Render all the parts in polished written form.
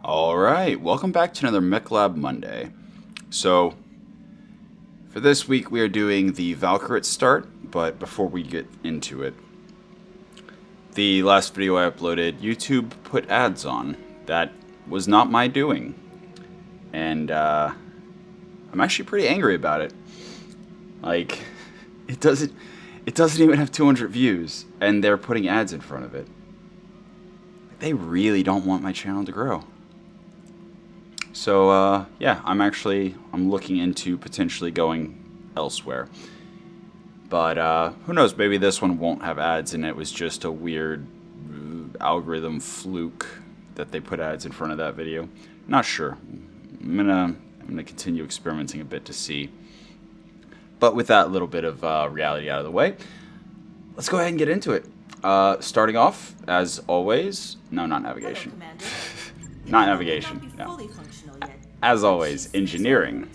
Alright, welcome back to another Mechlab Monday. So, for this week we are doing the Valkyrate start, but before we get into it, the last video I uploaded, YouTube put ads on. That was not my doing. And, I'm actually pretty angry about it. Like, it doesn't even have 200 views, and they're putting ads in front of it. They really don't want my channel to grow. So, yeah, I'm looking into potentially going elsewhere. But, who knows, maybe this one won't have ads and it was just a weird algorithm fluke that they put ads in front of that video. Not sure. I'm gonna continue experimenting a bit to see. But with that little bit of reality out of the way, let's go ahead and get into it. Starting off, as always, no, not navigation. Not navigation, no. As always, engineering.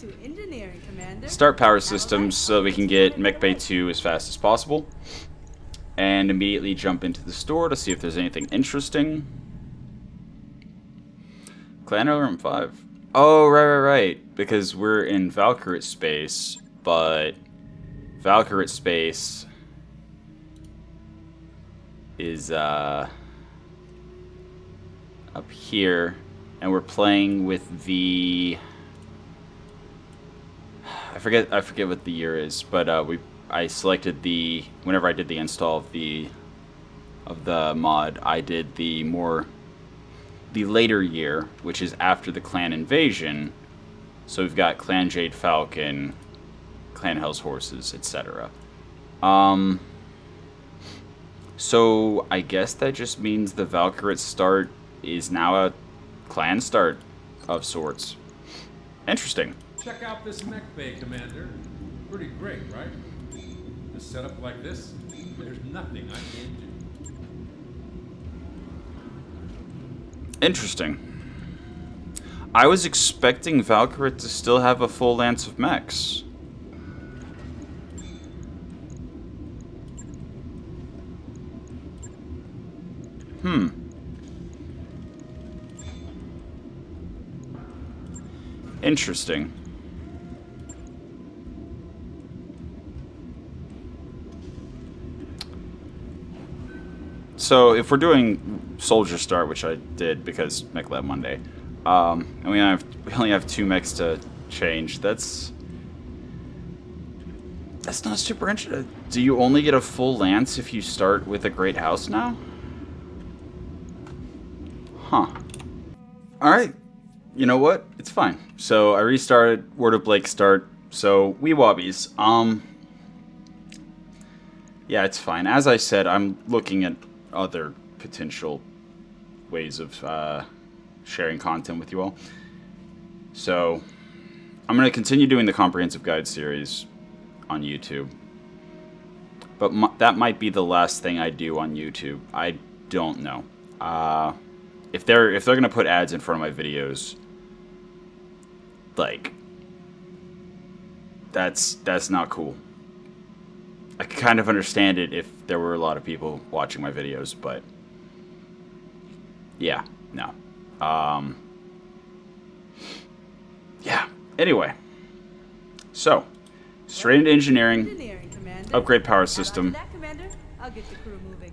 Start power systems so we can get Mech Bay 2 as fast as possible. And immediately jump into the store to see if there's anything interesting. Clan Alarm 5. Oh, right. Because we're in Valkyrate space, but Valkyrate space is up here, and we're playing with the I forget what the year is, but I selected whenever I did the install of the mod, I did the later year, which is after the clan invasion. So we've got Clan Jade Falcon, Clan Hell's Horses, etc. So I guess that just means the Valkyrate start is now a clan start of sorts. Interesting. Check out this mech bay, Commander. Pretty great, right? A setup like this, there's nothing I can't do. Interesting. I was expecting Valkyrate to still have a full lance of mechs. Interesting. So if we're doing soldier start, which I did because Mechlab Monday, and we only have 2 mechs to change. That's not super interesting. Do you only get a full lance if you start with a great house now? Huh. Alright. You know what? It's fine. So I restarted, Word of Blake start, so WoBbies. Yeah, it's fine. As I said, I'm looking at other potential ways of sharing content with you all. So I'm going to continue doing the comprehensive guide series on YouTube. But that might be the last thing I do on YouTube. I don't know. If they're going to put ads in front of my videos, like, that's not cool. I could kind of understand it if there were a lot of people watching my videos, but yeah, no. Yeah, anyway. So, straight into engineering, upgrade power system,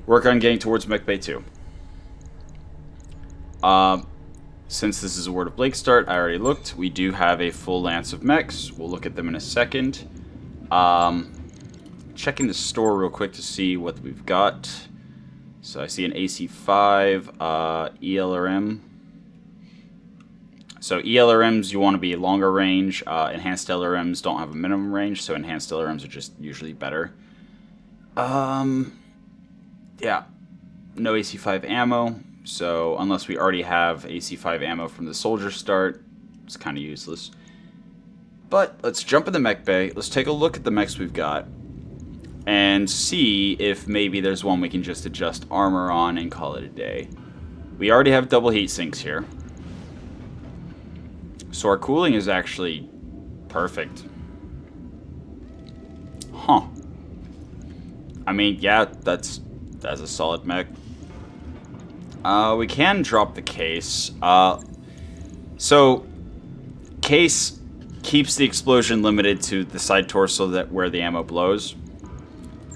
work on getting towards Mech Bay 2. Since this is a Word of Blake start, I already looked. We do have a full lance of mechs. We'll look at them in a second. Checking the store real quick to see what we've got. So I see an AC5, ELRM. So ELRMs, you want to be longer range. Enhanced LRMs don't have a minimum range, so enhanced LRMs are just usually better. Yeah, no AC5 ammo. So unless we already have AC5 ammo from the soldier start, it's kind of useless. But let's jump in the mech bay. Let's take a look at the mechs we've got and see if maybe there's one we can just adjust armor on and call it a day. We already have double heat sinks here, so our cooling is actually perfect. Huh. I mean, yeah, that's a solid mech. We can drop the case. So, case keeps the explosion limited to the side torso where the ammo blows.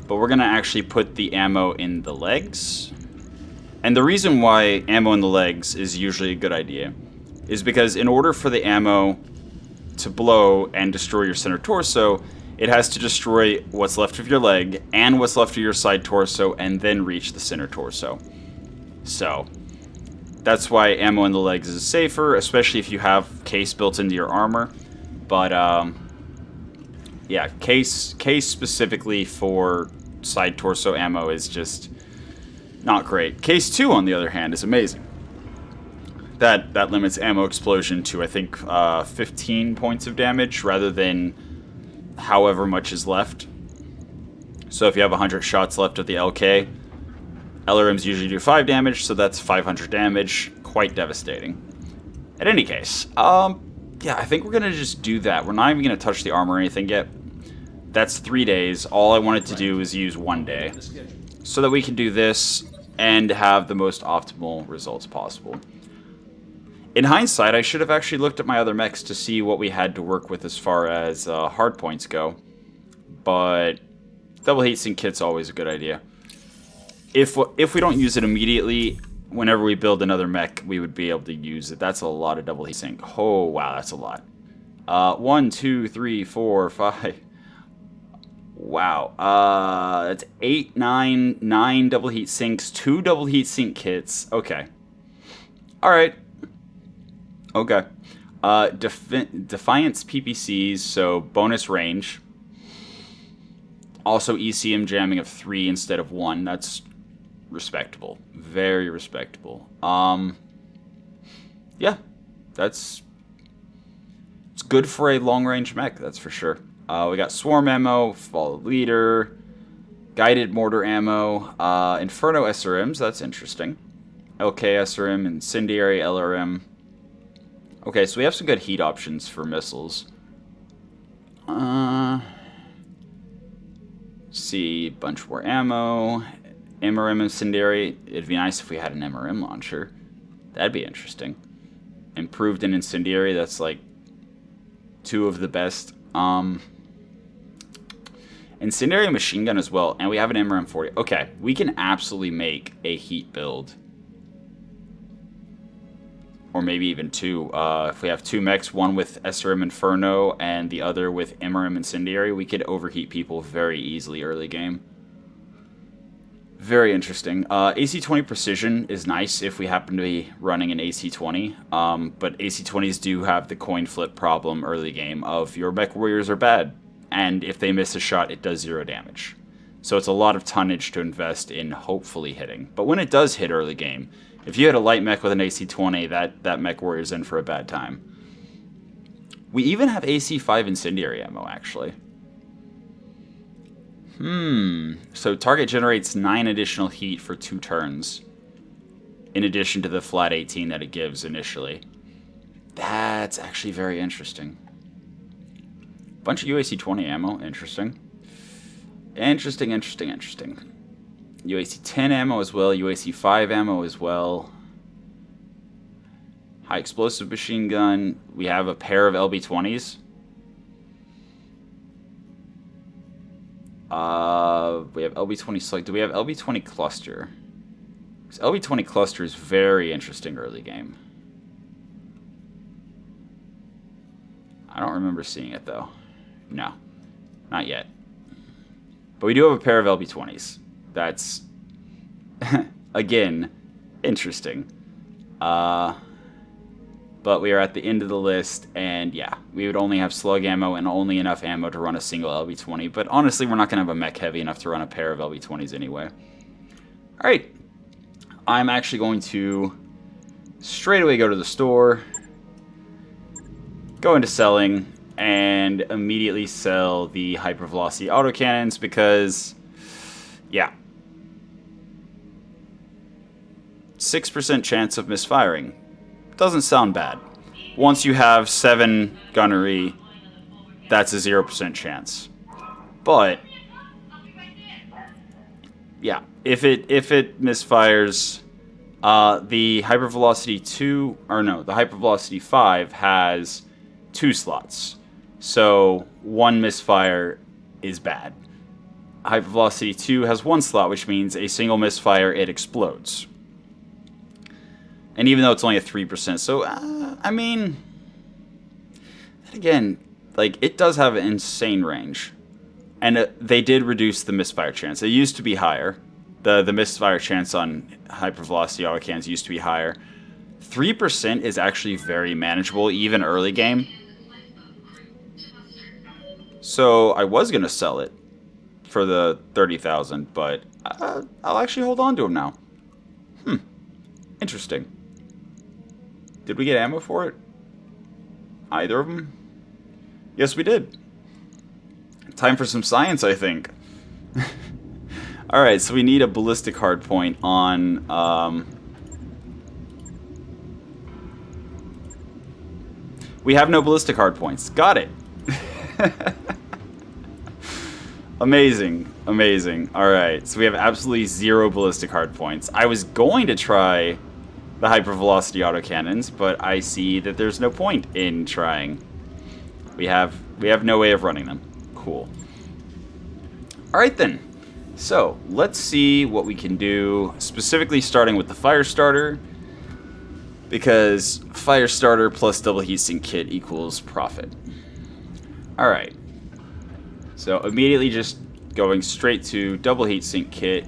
But we're going to actually put the ammo in the legs. And the reason why ammo in the legs is usually a good idea is because in order for the ammo to blow and destroy your center torso, it has to destroy what's left of your leg and what's left of your side torso and then reach the center torso. So, that's why ammo in the legs is safer, especially if you have case built into your armor. But, yeah, case specifically for side torso ammo is just not great. Case 2, on the other hand, is amazing. That limits ammo explosion to, I think, 15 points of damage rather than however much is left. So if you have 100 shots left of the LK, LRMs usually do 5 damage, so that's 500 damage. Quite devastating. In any case, yeah, I think we're going to just do that. We're not even going to touch the armor or anything yet. That's 3 days. All I wanted to do is use 1 day so that we can do this and have the most optimal results possible. In hindsight, I should have actually looked at my other mechs to see what we had to work with as far as hard points go. But double heatsink kit's always a good idea. If we don't use it immediately, whenever we build another mech, we would be able to use it. That's a lot of double heatsink. Oh, wow, that's a lot. 1, 2, 3, 4, 5... Wow, that's 8, 9 double heat sinks, 2 double heat sink kits. Okay. Alright. Okay. Defiance PPCs, so bonus range. Also ECM jamming of 3 instead of 1. That's respectable. Very respectable. Yeah. It's good for a long-range mech, that's for sure. We got swarm ammo, follow leader, guided mortar ammo, Inferno SRMs, that's interesting. LK SRM, incendiary LRM. Okay, so we have some good heat options for missiles. See, bunch more ammo, MRM incendiary. It'd be nice if we had an MRM launcher. That'd be interesting. Improved in incendiary, that's like 2 of the best. Incendiary machine gun as well, and we have an MRM40. Okay, we can absolutely make a heat build. Or maybe even 2. If we have 2 mechs, one with SRM Inferno and the other with MRM Incendiary, we could overheat people very easily early game. Very interesting. AC-20 Precision is nice if we happen to be running an AC-20, but AC-20s do have the coin flip problem early game of your mech warriors are bad, and if they miss a shot, it does 0 damage. So it's a lot of tonnage to invest in hopefully hitting. But when it does hit early game, if you had a light mech with an AC-20, that mech warrior's in for a bad time. We even have AC-5 incendiary ammo, actually. So target generates 9 additional heat for 2 turns, in addition to the flat 18 that it gives initially. That's actually very interesting. Bunch of UAC-20 ammo, interesting. Interesting. UAC-10 ammo as well, UAC-5 ammo as well. High explosive machine gun. We have a pair of LB-20s. We have LB-20 select. Do we have LB-20 cluster? Because LB-20 cluster is very interesting early game. I don't remember seeing it though. No, not yet. But we do have a pair of LB-20s. That's, again, interesting. But we are at the end of the list, and yeah, we would only have slug ammo and only enough ammo to run a single LB-20. But honestly, we're not going to have a mech heavy enough to run a pair of LB-20s anyway. Alright, I'm actually going to straight away go to the store, go into selling, and immediately sell the hypervelocity autocannons because, yeah, 6% chance of misfiring. Doesn't sound bad. Once you have 7 gunnery, that's a 0% chance. But yeah, if it misfires, The Hypervelocity 2, or no, the Hypervelocity 5 has 2 slots. So 1 misfire is bad. Hypervelocity 2 has 1 slot, which means a single misfire, it explodes. And even though it's only a 3%, so, I mean, again, like, it does have an insane range. And they did reduce the misfire chance. It used to be higher. The misfire chance on hypervelocity autocannons used to be higher. 3% is actually very manageable, even early game. So I was going to sell it for the 30,000, but I'll actually hold on to them now. Interesting. Did we get ammo for it? Either of them? Yes, we did. Time for some science, I think. Alright, so we need a ballistic hardpoint on... We have no ballistic hardpoints. Got it! Amazing. Amazing. Alright, so we have absolutely 0 ballistic hardpoints. I was going to try the hypervelocity autocannons, but I see that there's no point in trying. We have no way of running them. Cool. Alright then. So, let's see what we can do, specifically starting with the fire starter, because fire starter plus double heatsink kit equals profit. Alright. So, immediately just going straight to double heatsink kit,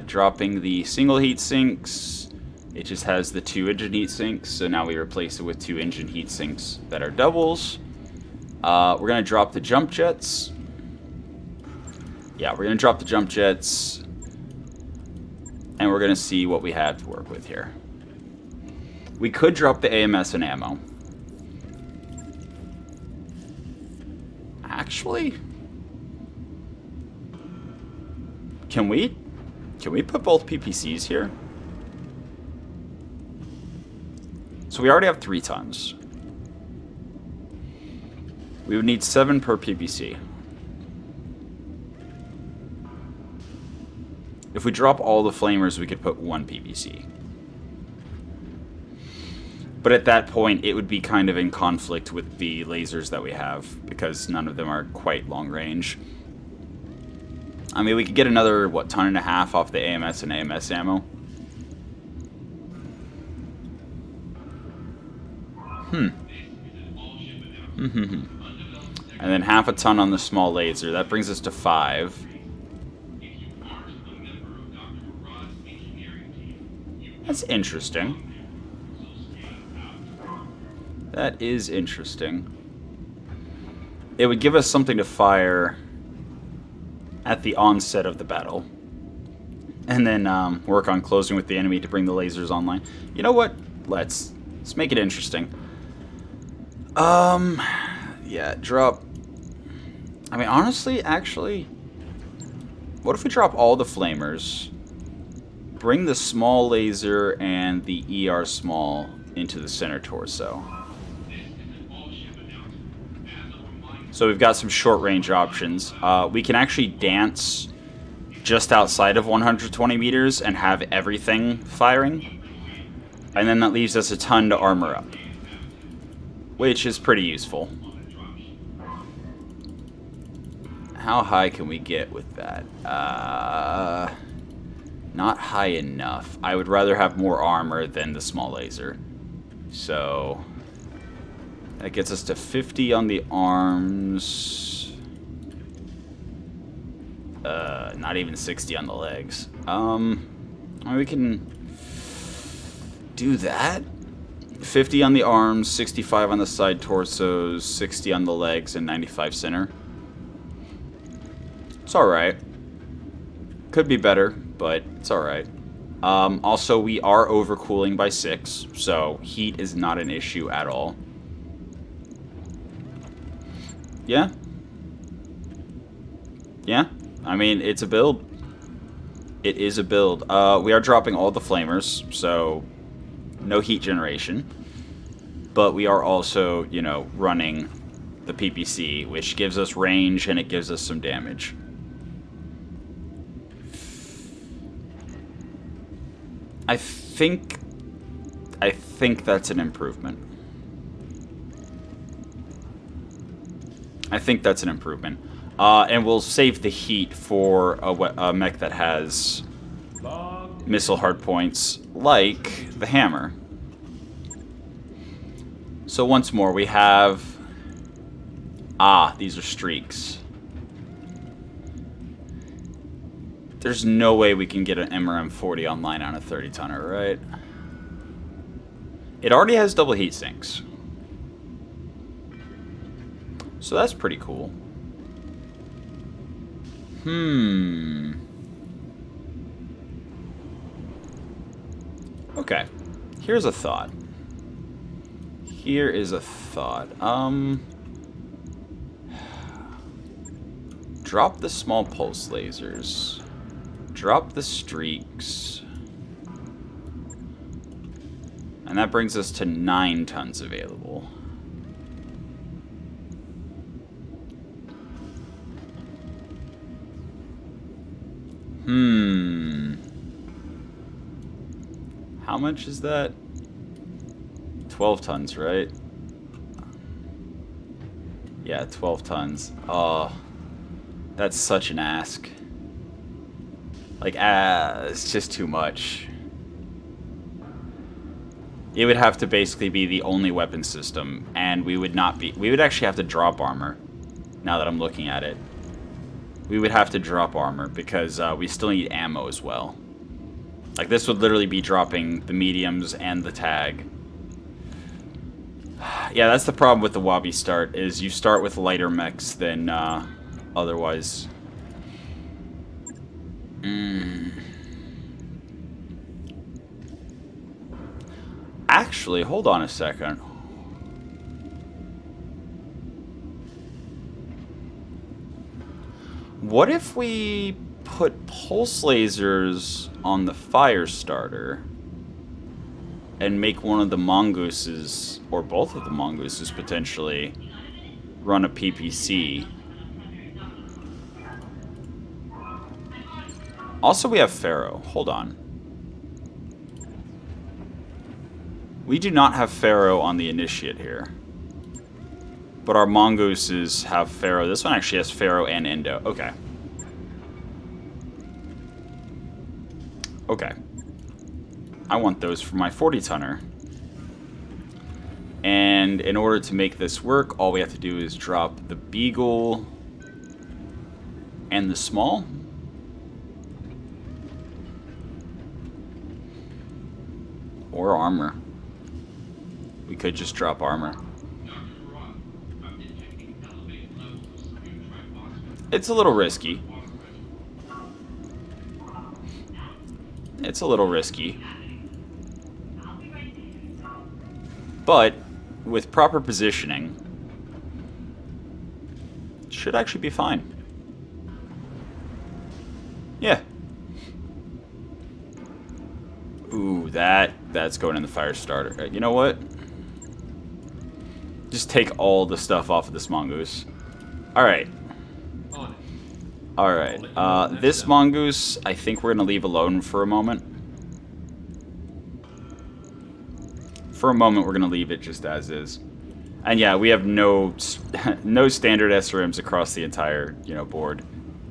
dropping the single heatsinks. It just has the 2 engine heatsinks, so now we replace it with 2 engine heatsinks that are doubles. We're going to drop the jump jets. Yeah, we're going to drop the jump jets. And we're going to see what we have to work with here. We could drop the AMS and ammo. Actually, can we put both PPCs here? So we already have 3 tons. We would need 7 per PPC. If we drop all the flamers, we could put 1 PPC. But at that point, it would be kind of in conflict with the lasers that we have, because none of them are quite long range. I mean, we could get another, what, 1.5 tons off the AMS and AMS ammo. And then 0.5 ton on the small laser. That brings us to 5. That's interesting. That is interesting. It would give us something to fire at the onset of the battle. And then work on closing with the enemy to bring the lasers online. You know what? Let's make it interesting. Yeah, drop... I mean, honestly, actually... What if we drop all the flamers, bring the small laser and the ER small into the center torso? So we've got some short-range options. We can actually dance just outside of 120 meters and have everything firing. And then that leaves us a ton to armor up, which is pretty useful. How high can we get with that? Not high enough. I would rather have more armor than the small laser. So that gets us to 50 on the arms. Not even 60 on the legs. We can do that. 50 on the arms, 65 on the side torsos, 60 on the legs, and 95 center. It's alright. Could be better, but it's alright. Also, we are overcooling by 6, so heat is not an issue at all. Yeah? Yeah? I mean, it's a build. It is a build. We are dropping all the flamers, so no heat generation. But we are also, you know, running the PPC, which gives us range and it gives us some damage. I think that's an improvement. I think that's an improvement. And we'll save the heat for a mech that has missile hardpoints like the hammer. So once more, we have... these are streaks. There's no way we can get an MRM-40 online on a 30-tonner, right? It already has double heat sinks. So that's pretty cool. Okay. Here's a thought. Here is a thought. Drop the small pulse lasers. Drop the streaks. And that brings us to 9 tons available. How much is that? 12 tons, right? Yeah, 12 tons. Oh, that's such an ask. Like, it's just too much. It would have to basically be the only weapon system, and we would actually have to drop armor, now that I'm looking at it. We would have to drop armor, because we still need ammo as well. Like, this would literally be dropping the mediums and the tag. Yeah, that's the problem with the WoBbies start, is you start with lighter mechs than otherwise. Actually, hold on a second. What if we put pulse lasers on the fire starter and make one of the mongooses, or both of the mongooses potentially, run a PPC? Also, we have Pharaoh. Hold on. We do not have Pharaoh on the Initiate here. But our mongooses have Pharaoh. This one actually has Pharaoh and Endo. Okay. Okay. I want those for my 40-tonner. And in order to make this work, all we have to do is drop the Beagle and the Small. Or armor. We could just drop armor. It's a little risky. It's a little risky. But with proper positioning, it should actually be fine. Yeah. Ooh, that's going in the fire starter. You know what? Just take all the stuff off of this mongoose. Alright. Alright. This mongoose, I think we're going to leave alone for a moment. For a moment, we're going to leave it just as is. And yeah, we have no standard SRMs across the entire, board.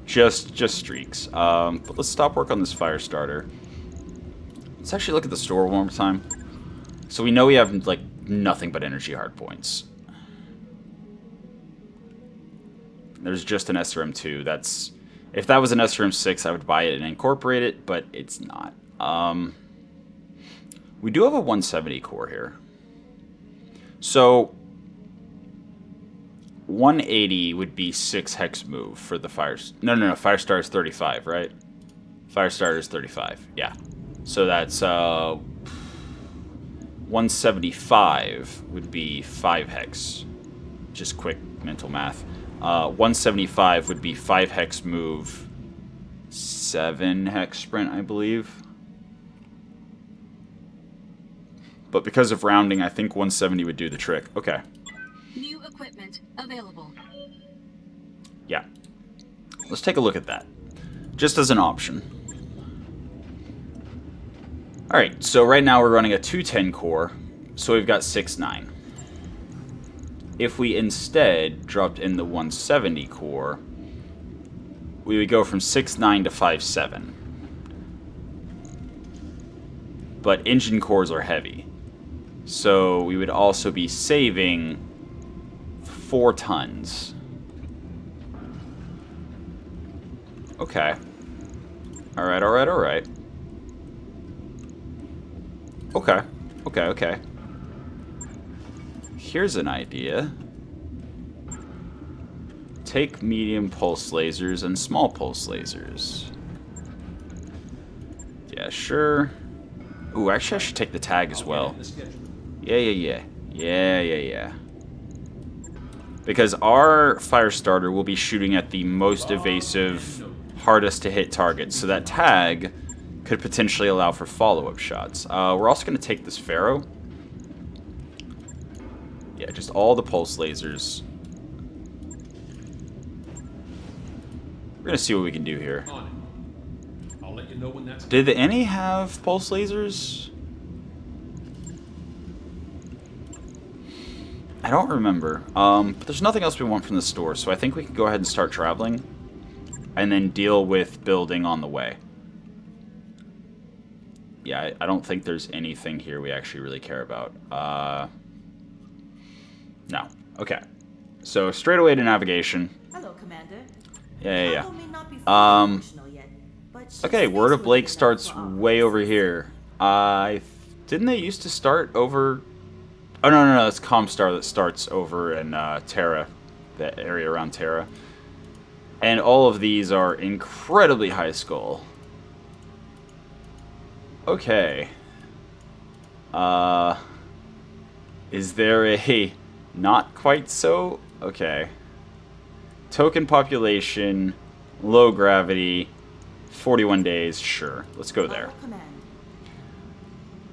Just streaks. But let's stop work on this fire starter. Let's actually look at the store one more time. So we know we have, like, nothing but energy hardpoints. There's just an SRM2. That's... If that was an SRM6, I would buy it and incorporate it, but it's not. We do have a 170 core here. So 180 would be 6 hex move for the fires. No. Firestar is 35, right? Firestarter is 35. Yeah. So that's 175 would be 5 hex. Just quick mental math. 175 would be 5 hex move, 7 hex sprint, I believe. But because of rounding, I think 170 would do the trick. Okay. New equipment available. Yeah. Let's take a look at that. Just as an option. Alright, so right now we're running a 210 core, so we've got 6.9. If we instead dropped in the 170 core, we would go from 6.9 to 5.7. But engine cores are heavy, so we would also be saving 4 tons. Okay. Alright, alright, alright. Okay. Okay, okay. Here's an idea. Take medium pulse lasers and small pulse lasers. Yeah, sure. Ooh, actually I should take the tag as well. Yeah. Because our fire starter will be shooting at the most evasive, hardest to hit targets. So that tag could potentially allow for follow-up shots. We're also going to take this Pharaoh. Yeah, just all the pulse lasers. We're going to see what we can do here. I'll let you know when that's Did any have pulse lasers? I don't remember. But there's nothing else we want from the store, so I think we can go ahead and start traveling. And then deal with building on the way. Yeah, I don't think there's anything here we actually really care about. No. Okay. So straight away to navigation. Hello, Commander. Yeah. Cargo may not be fully functional yet, but Okay, Word of space Blake will be starts enough for way over here. Didn't they used to start over... Oh, no, it's Comstar that starts over in Terra, that area around Terra. And all of these are incredibly high skull. Okay. Is there a not quite so? Okay. Token population, low gravity, 41 days, sure. Let's go there. Final command.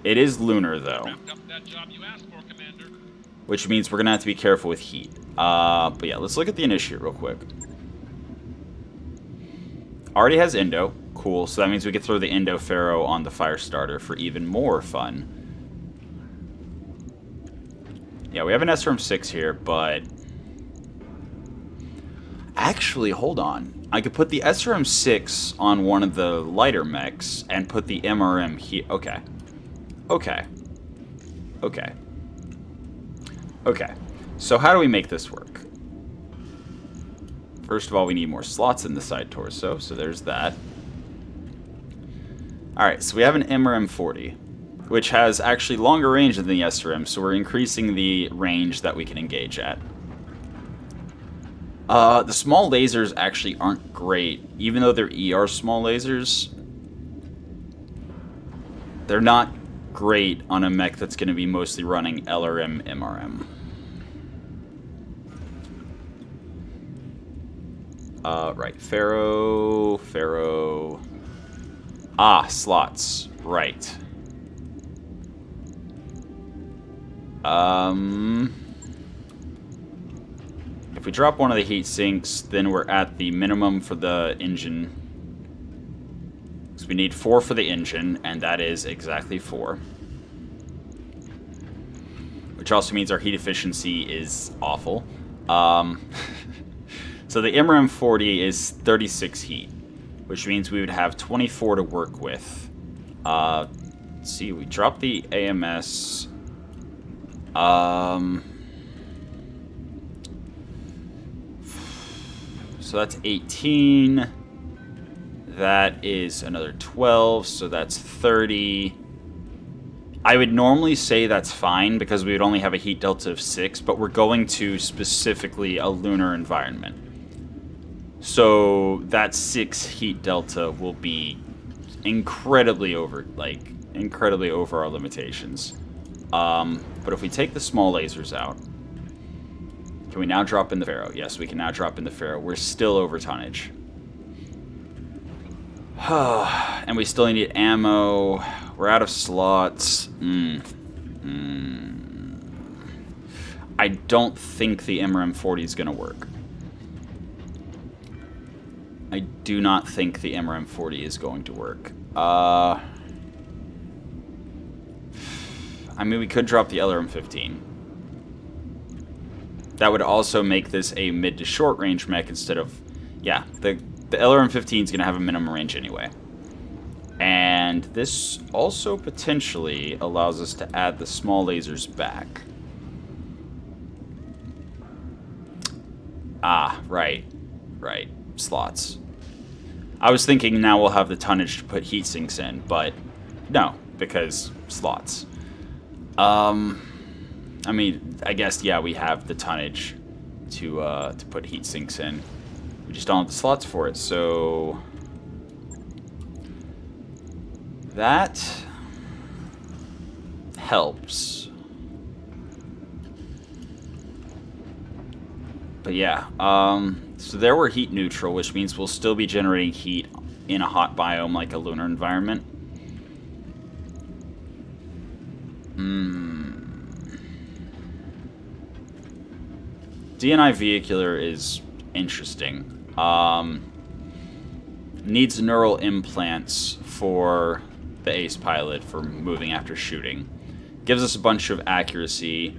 It is lunar, though. Wrapped up that job you asked for, Commander. Which means we're going to have to be careful with heat. But yeah, let's look at the initiate real quick. Already has Indo. Cool. So that means we could throw the Indo Pharaoh on the fire starter for even more fun. Yeah, we have an SRM-6 here, but... Actually, hold on. I could put the SRM-6 on one of the lighter mechs and put the MRM here. Okay. Okay. So how do we make this work? First of all, we need more slots in the side torso, so there's that. Alright, so we have an MRM-40, which has actually longer range than the SRM, so we're increasing the range that we can engage at. The small lasers actually aren't great. Even though they're ER small lasers, they're not great on a mech that's going to be mostly running LRM, MRM. Right, Pharaoh. Ah, slots. Right. If we drop one of the heat sinks, then we're at the minimum for the engine. So we need 4 for the engine, and that is exactly 4. Which also means our heat efficiency is awful. So the MRM-40 is 36 heat, which means we would have 24 to work with. Let's see, we dropped the AMS. So that's 18. That is another 12, so that's 30. I would normally say that's fine because we would only have a heat delta of 6, but we're going to specifically a lunar environment. So that 6 heat delta will be incredibly over our limitations. But if we take the small lasers out, can we now drop in the Pharaoh? Yes, we can now drop in the Pharaoh. We're still over tonnage. And we still need ammo. We're out of slots. I don't think the MRM-40 is going to work. I do not think the MRM-40 is going to work. I mean, we could drop the LRM-15. That would also make this a mid to short range mech instead of... Yeah, the LRM-15 is going to have a minimum range anyway. And this also potentially allows us to add the small lasers back. Ah, right. Right. Slots. I was thinking now we'll have the tonnage to put heat sinks in, but no, because slots. I mean, I guess, yeah, we have the tonnage to put heat sinks in. We just don't have the slots for it, so... That helps. But yeah, so there we're heat neutral, which means we'll still be generating heat in a hot biome like a lunar environment. DNI vehicular is interesting. Needs neural implants for the ace pilot for moving after shooting. Gives us a bunch of accuracy.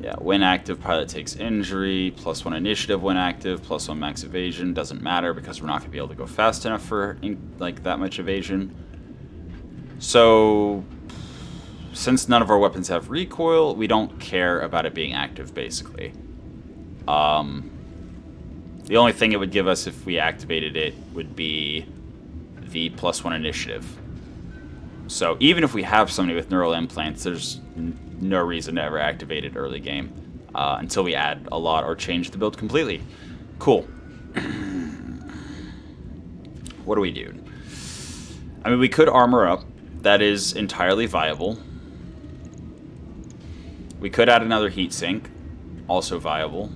Yeah, when active, pilot takes injury, +1 initiative when active, +1 max evasion. Doesn't matter because we're not going to be able to go fast enough for like that much evasion. So, since none of our weapons have recoil, we don't care about it being active, basically. The only thing it would give us if we activated it would be the +1 initiative. So even if we have somebody with neural implants, there's no reason to ever activate it early game until we add a lot or change the build completely. Cool. What do we do? I mean, we could armor up. That is entirely viable. We could add another heat sink. Also viable.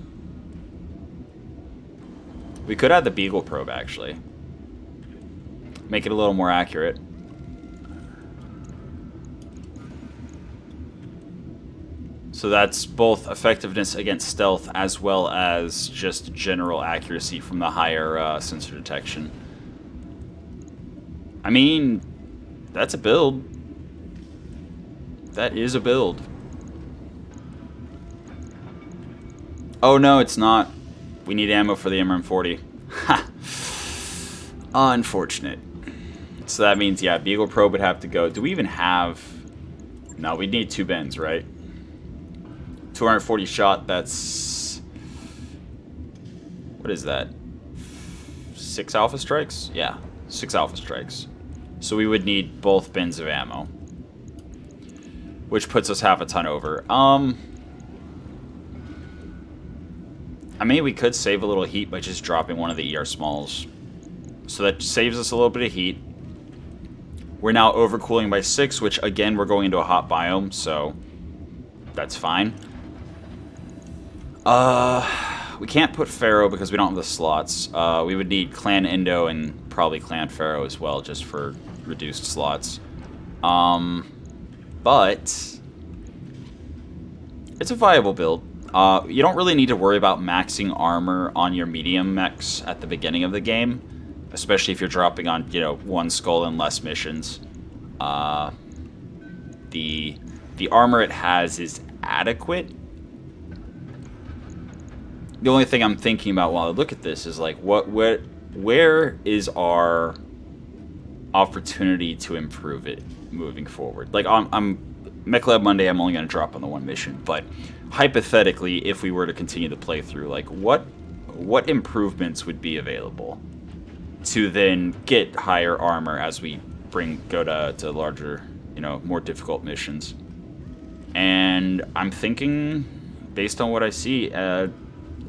We could add the Beagle probe, actually. Make it a little more accurate. So that's both effectiveness against stealth as well as just general accuracy from the higher sensor detection. I mean, that's a build. That is a build. Oh no, it's not. We need ammo for the MRM-40. Ha! Unfortunate. So that means, yeah, Beagle Probe would have to go. Do we even have... No, we'd need 2 bins, right? 240 shot, that's... What is that? 6 Alpha Strikes? Yeah, 6 Alpha Strikes. So we would need both bins of ammo. Which puts us half a ton over. I mean, we could save a little heat by just dropping one of the ER smalls. So that saves us a little bit of heat. We're now overcooling by 6, which, again, we're going into a hot biome, so that's fine. We can't put Pharaoh because we don't have the slots. We would need Clan Indo and probably Clan Pharaoh as well, just for reduced slots. But it's a viable build. You don't really need to worry about maxing armor on your medium mechs at the beginning of the game, especially if you're dropping on, you know, 1 skull and less missions. The armor it has is adequate. The only thing I'm thinking about while I look at this is like, where is our opportunity to improve it moving forward? Like, Mechlab Monday, I'm only going to drop on the 1 mission, but hypothetically, if we were to continue the playthrough, like, what improvements would be available to then get higher armor as we go to larger, you know, more difficult missions? And I'm thinking, based on what I see,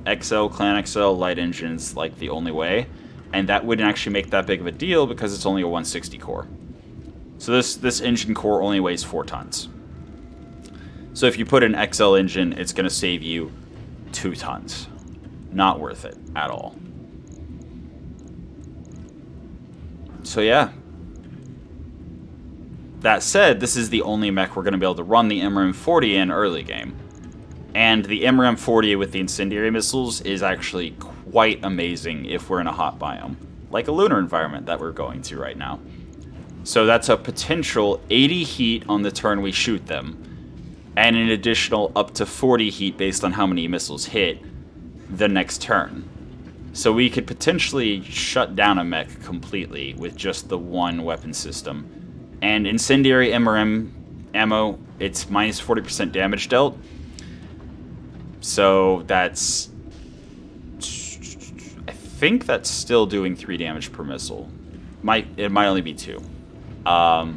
XL, Clan XL, light engines like the only way, and that wouldn't actually make that big of a deal because it's only a 160 core. So this engine core only weighs 4 tons. So if you put an XL engine, it's going to save you 2 tons. Not worth it at all. So yeah. That said, this is the only mech we're going to be able to run the MRM-40 in early game. And the MRM-40 with the incendiary missiles is actually quite amazing if we're in a hot biome, like a lunar environment that we're going to right now. So that's a potential 80 heat on the turn we shoot them, and an additional up to 40 heat based on how many missiles hit the next turn. So we could potentially shut down a mech completely with just the one weapon system. And incendiary MRM ammo, it's minus 40% damage dealt. So that's... I think that's still doing 3 damage per missile. It might only be 2. But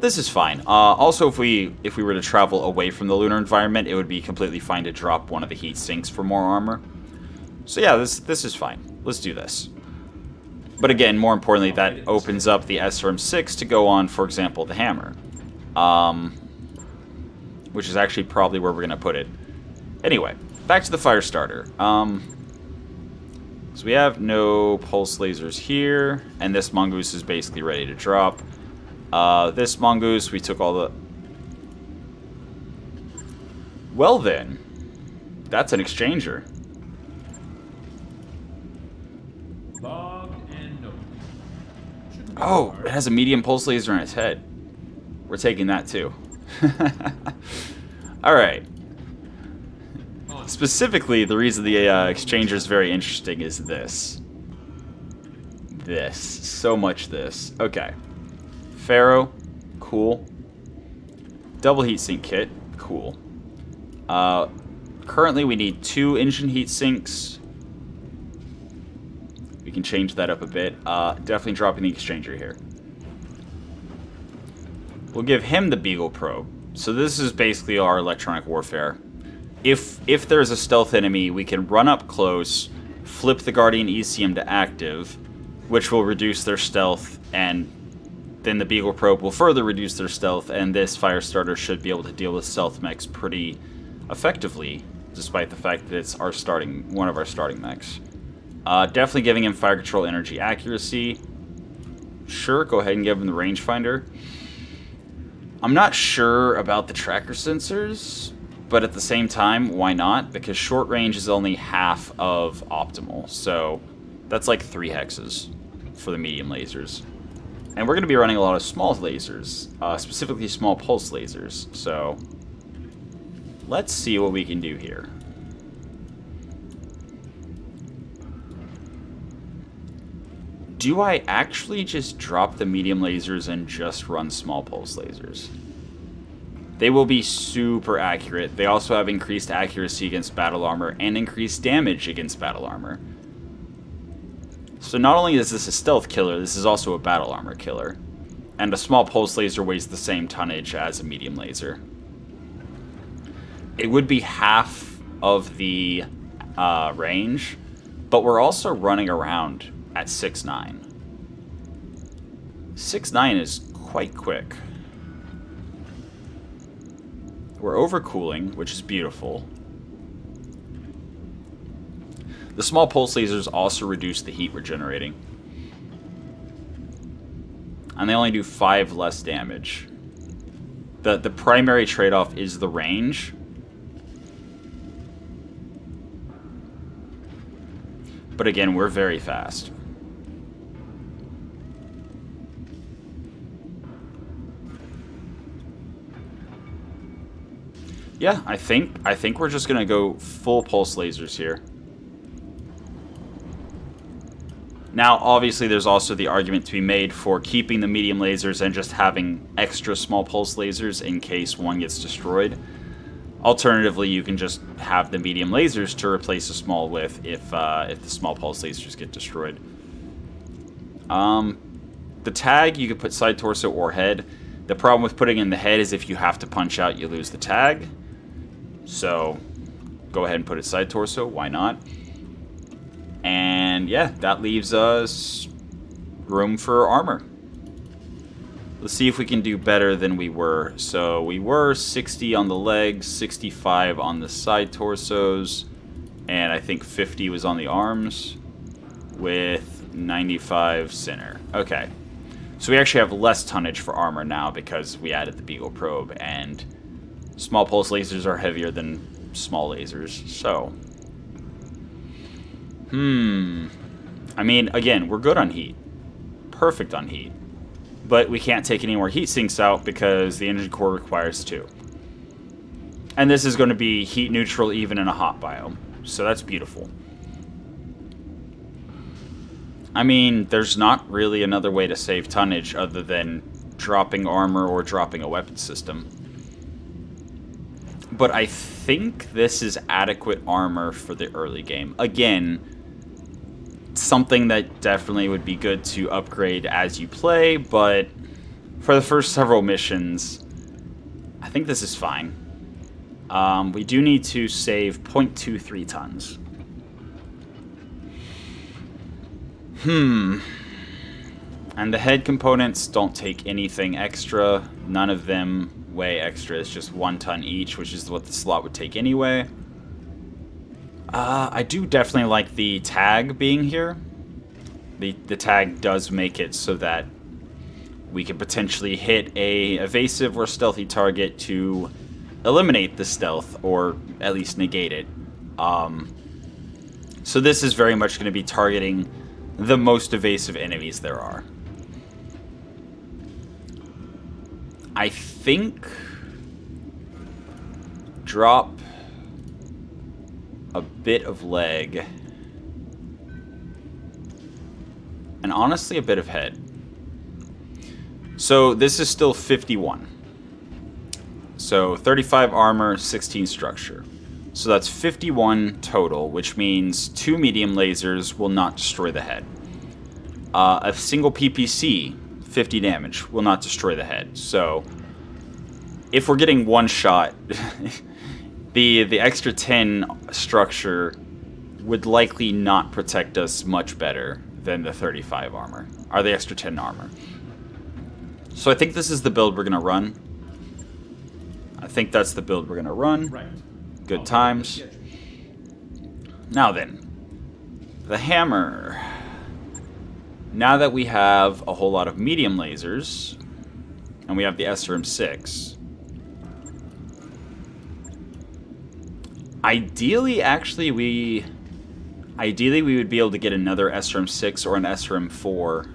this is fine. Also, if we were to travel away from the lunar environment, it would be completely fine to drop one of the heat sinks for more armor. So yeah, this is fine. Let's do this. But again, more importantly, that opens up the SRM-6 to go on, for example, the hammer. Which is actually probably where we're going to put it. Anyway, back to the fire starter. So we have no pulse lasers here, and this mongoose is basically ready to drop. This mongoose, we took all the... Well then, that's an exchanger. Log and note. Shouldn't be Oh, hard. it has a medium pulse laser in its head. We're taking that too. Alright. On. Specifically, the reason the exchanger is very interesting is this. This. So much this. Okay. Pharaoh. Cool. Double heatsink kit. Cool. Currently, we need 2 engine heat sinks. We can change that up a bit. Definitely dropping the exchanger here. We'll give him the Beagle probe. So this is basically our electronic warfare. If there's a stealth enemy, we can run up close, flip the Guardian ECM to active, which will reduce their stealth, and then the Beagle probe will further reduce their stealth, and this fire starter should be able to deal with stealth mechs pretty effectively, despite the fact that it's one of our starting mechs. Definitely giving him fire control energy accuracy. Sure, go ahead and give him the rangefinder. I'm not sure about the tracker sensors, but at the same time, why not? Because short range is only half of optimal, so that's like 3 hexes for the medium lasers. And we're going to be running a lot of small lasers, specifically small pulse lasers, so let's see what we can do here. Do I actually just drop the medium lasers and just run small pulse lasers? They will be super accurate. They also have increased accuracy against battle armor and increased damage against battle armor. So not only is this a stealth killer, this is also a battle armor killer. And a small pulse laser weighs the same tonnage as a medium laser. It would be half of the range, but we're also running around at 6.9. 6.9 is quite quick. We're overcooling, which is beautiful. The small pulse lasers also reduce the heat we're generating. And they only do 5 less damage. The primary trade-off is the range. But again, we're very fast. Yeah, I think we're just gonna go full pulse lasers here. Now, obviously, there's also the argument to be made for keeping the medium lasers and just having extra small pulse lasers in case one gets destroyed. Alternatively, you can just have the medium lasers to replace the small with if the small pulse lasers get destroyed. The tag, you could put side torso or head. The problem with putting in the head is if you have to punch out, you lose the tag. So, go ahead and put it side torso, why not? And yeah, that leaves us room for armor. Let's see if we can do better than we were. So we were 60 on the legs, 65 on the side torsos, and I think 50 was on the arms, with 95 center. Okay. So we actually have less tonnage for armor now because we added the Beagle probe, and small pulse lasers are heavier than small lasers, so I mean, again, we're good on heat. Perfect on heat. But we can't take any more heat sinks out because the engine core requires 2. And this is going to be heat neutral even in a hot biome. So that's beautiful. I mean, there's not really another way to save tonnage other than dropping armor or dropping a weapon system. But I think this is adequate armor for the early game. Again, something that definitely would be good to upgrade as you play, but for the first several missions, I think this is fine. We do need to save 0.23 tons. And the head components don't take anything extra. None of them weigh extra. It's just 1 ton each, which is what the slot would take anyway. I do definitely like the tag being here. The tag does make it so that we can potentially hit a evasive or stealthy target to eliminate the stealth, or at least negate it. So this is very much going to be targeting the most evasive enemies there are. I think drop a bit of leg and honestly a bit of head. So this is still 51. So 35 armor, 16 structure. So that's 51 total, which means 2 medium lasers will not destroy the head. A single PPC, 50 damage, will not destroy the head. So if we're getting one shot, the extra 10 structure would likely not protect us much better than the 35 armor, or the extra 10 armor. So I think this is the build we're going to run. I think that's the build we're going to run. Right. Good times. Now then, the hammer. Now that we have a whole lot of medium lasers, and we have the SRM-6, ideally we would be able to get another SRM-6 or an SRM-4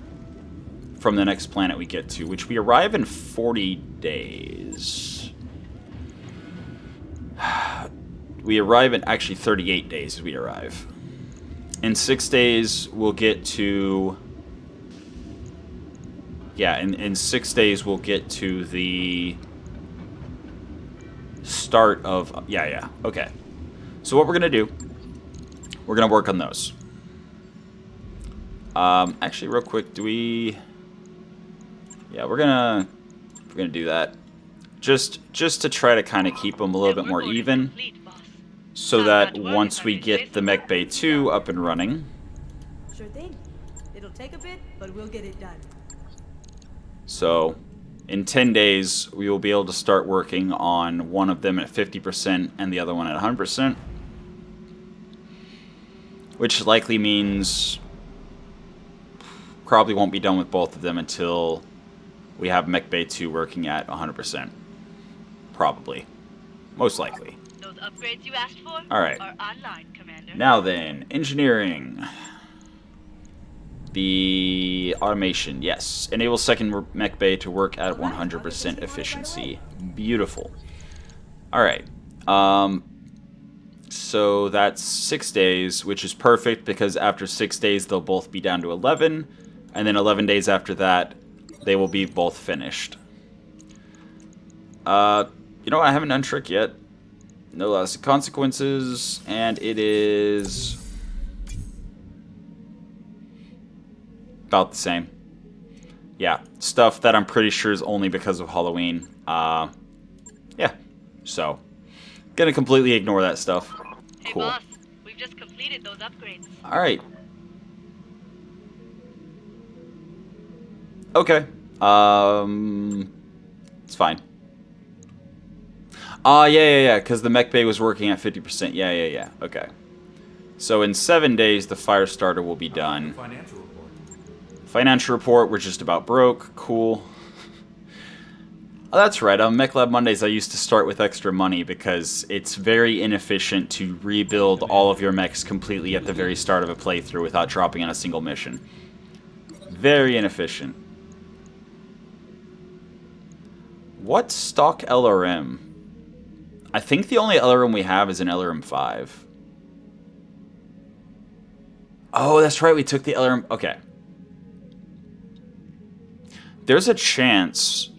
from the next planet we get to, which we arrive in 40 days. We arrive in actually 38 days we arrive. In 6 days we'll get to... Yeah, in 6 days we'll get to the start of... Yeah, okay. So what we're going to do, we're going to work on those. Actually, real quick, do we... Yeah, we're gonna do that. Just to try to kind of keep them a little bit more even, so that once we get the Mech Bay 2 up and running... Sure thing. It'll take a bit, but we'll get it done. So, in 10 days, we will be able to start working on one of them at 50% and the other one at 100%. Which likely means probably won't be done with both of them until we have Mech Bay 2 working at 100%. Probably. Most likely. Those upgrades you asked for Alright. are online, Commander. Now then, engineering. The automation, yes. Enable second Mech Bay to work at 100% efficiency. Beautiful. Alright. So that's 6 days, which is perfect because after 6 days they'll both be down to 11. And then 11 days after that, they will be both finished. You know what? I haven't done Trick yet. No lasting consequences, and it is about the same. Yeah, stuff that I'm pretty sure is only because of Halloween. Yeah, so gonna completely ignore that stuff. Hey Cool. boss, we've just completed those upgrades. All right. Okay. It's fine. Yeah, because the Mech Bay was working at 50%. Yeah. Okay. So in 7 days, the fire starter will be done. Financial report. Financial report, we're just about broke. Cool. Oh, that's right. On Mechlab Mondays, I used to start with extra money because it's very inefficient to rebuild all of your mechs completely at the very start of a playthrough without dropping on a single mission. Very inefficient. What stock LRM? I think the only LRM we have is an LRM 5. Oh, that's right. We took the LRM. Okay. There's a chance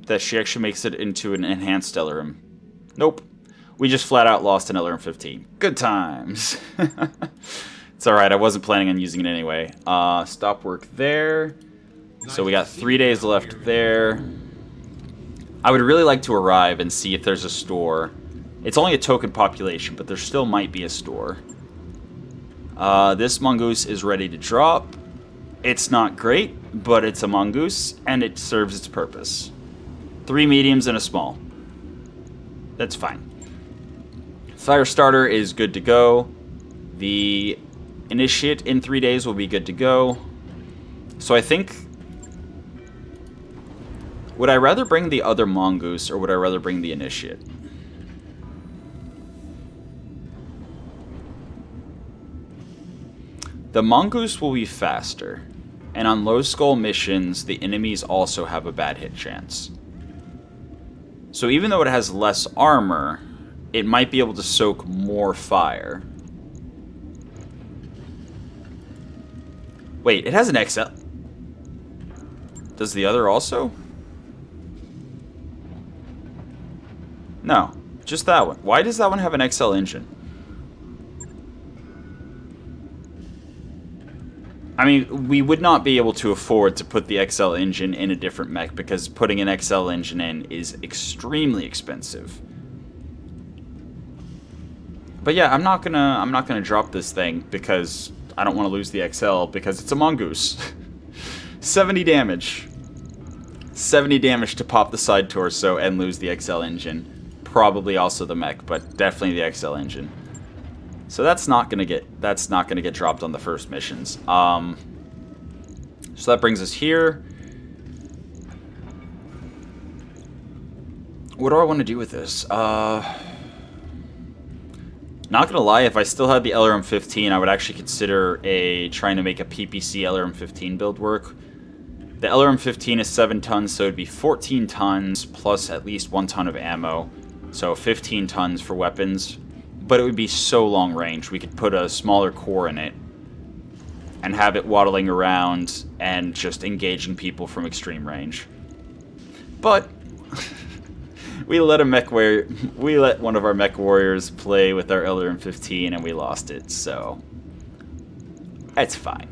that she actually makes it into an enhanced LRM. Nope. We just flat out lost an LRM 15. Good times. It's alright, I wasn't planning on using it anyway. Stop work there. So we got 3 days left there. I would really like to arrive and see if there's a store. It's only a token population, but there still might be a store. This mongoose is ready to drop. It's not great, but it's a mongoose, and it serves its purpose. 3 mediums and a small. That's fine. Fire starter is good to go. The initiate in 3 days will be good to go. So I think... Would I rather bring the other mongoose, or would I rather bring the initiate? The mongoose will be faster. And on low skull missions, the enemies also have a bad hit chance. So even though it has less armor, it might be able to soak more fire. Wait, it has an XL. Does the other also? No, just that one. Why does that one have an XL engine? I mean, we would not be able to afford to put the XL engine in a different mech because putting an XL engine in is extremely expensive. But yeah, I'm not gonna drop this thing because I don't want to lose the XL because it's a mongoose. 70 damage. 70 damage to pop the side torso and lose the XL engine. Probably also the mech, but definitely the XL engine. So that's not gonna get dropped on the first missions. So that brings us here. What do I want to do with this? Not gonna lie, if I still had the LRM 15, I would actually consider trying to make a PPC LRM 15 build work. The LRM 15 is 7 tons, so it'd be 14 tons plus at least 1 ton of ammo. So 15 tons for weapons. But it would be so long range. We could put a smaller core in it and have it waddling around and just engaging people from extreme range. But we let one of our mech warriors play with our LRM 15 and we lost it, so that's fine.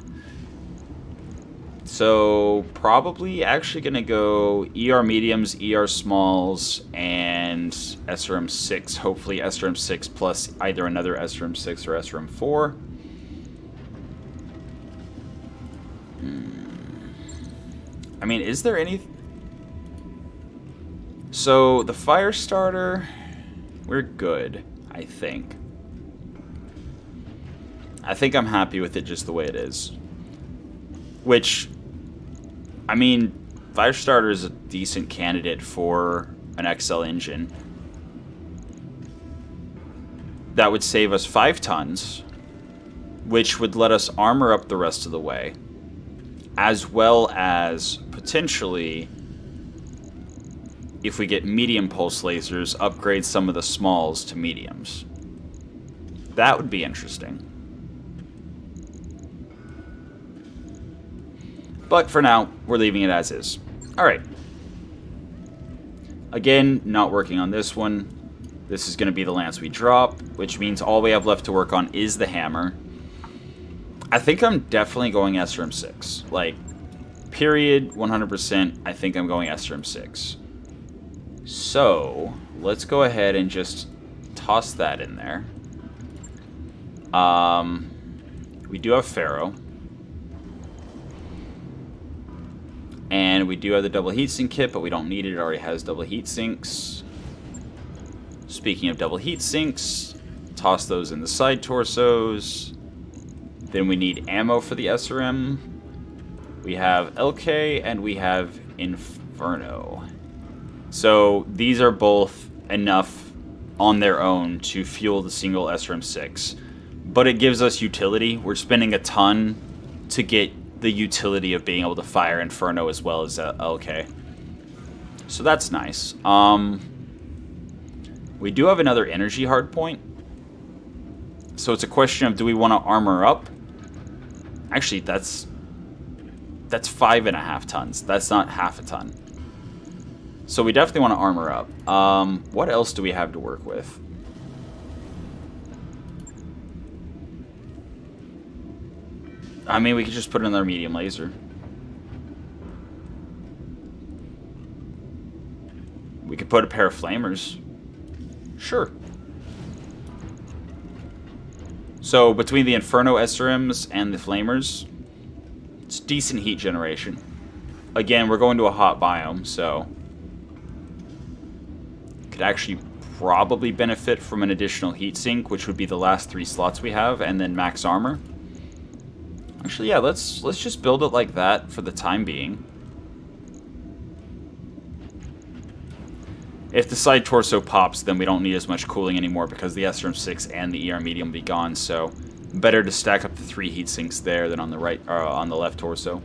So probably actually gonna go ER mediums, ER smalls, and SRM 6. Hopefully SRM 6 plus either another SRM 6 or SRM 4. I mean, is there any... So the fire starter, we're good, I think. I think I'm happy with it just the way it is. Which, I mean, Firestarter is a decent candidate for an XL engine. That would save us 5 tons, which would let us armor up the rest of the way, as well as potentially, if we get medium pulse lasers, upgrade some of the smalls to mediums. That would be interesting. But for now, we're leaving it as is. Alright. Again, not working on this one. This is going to be the lance we drop, which means all we have left to work on is the hammer. I think I'm definitely going SRM 6. Like, period, 100%, I think I'm going SRM 6. So, let's go ahead and just toss that in there. We do have Pharaoh. And we do have the double heatsink kit, but we don't need it. It already has double heat sinks. Speaking of double heat sinks, toss those in the side torsos. Then we need ammo for the SRM. We have LK and we have Inferno. So these are both enough on their own to fuel the single SRM-6. But it gives us utility. We're spending a ton to get the utility of being able to fire Inferno as well as LK. So that's nice. We do have another energy hardpoint. So it's a question of, do we want to armor up? Actually, that's 5.5 tons. That's not half a ton. So we definitely want to armor up. What else do we have to work with? I mean, we could just put another medium laser. We could put a pair of flamers. Sure. So between the Inferno SRMs and the flamers, it's decent heat generation. Again, we're going to a hot biome, so could actually probably benefit from an additional heat sink, which would be the last 3 slots we have, and then max armor. Actually, yeah, let's just build it like that for the time being. If the side torso pops, then we don't need as much cooling anymore because the SRM-6 and the ER medium will be gone. So better to stack up the 3 heat sinks there than on the right or on the left torso.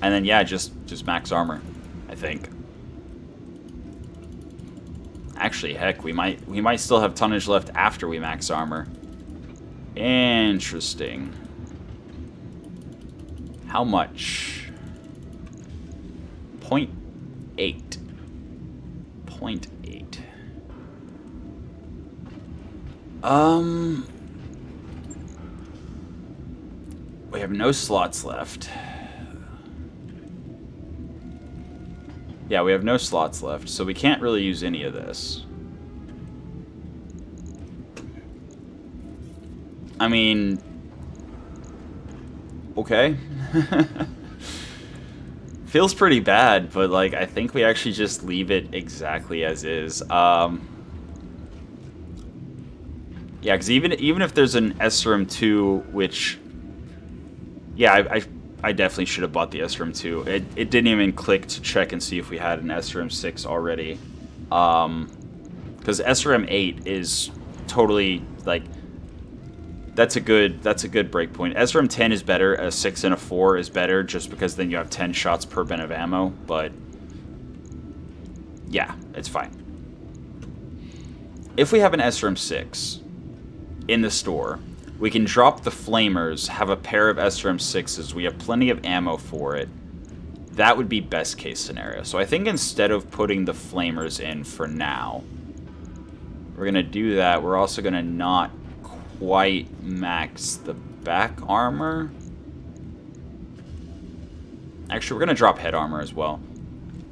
And then yeah, just max armor, I think. Actually, heck, we might still have tonnage left after we max armor. Interesting. How much? 0.8. 0.8. We have no slots left. Yeah, we have no slots left, so we can't really use any of this. I mean, okay. Feels pretty bad, but like I think we actually just leave it exactly as is. Yeah, because even if there's an SRM-2, which, yeah, I definitely should have bought the SRM-2. It didn't even click to check and see if we had an SRM-6 already. Because SRM-8 is totally like, that's a good breakpoint. SRM-10 is better. A 6 and a 4 is better, just because then you have 10 shots per bin of ammo. But yeah, it's fine. If we have an SRM-6 in the store, we can drop the flamers, have a pair of SRM-6s. We have plenty of ammo for it. That would be best case scenario. So I think instead of putting the flamers in for now, we're gonna do that. We're also gonna not quite max the back armor. Actually, we're gonna drop head armor as well,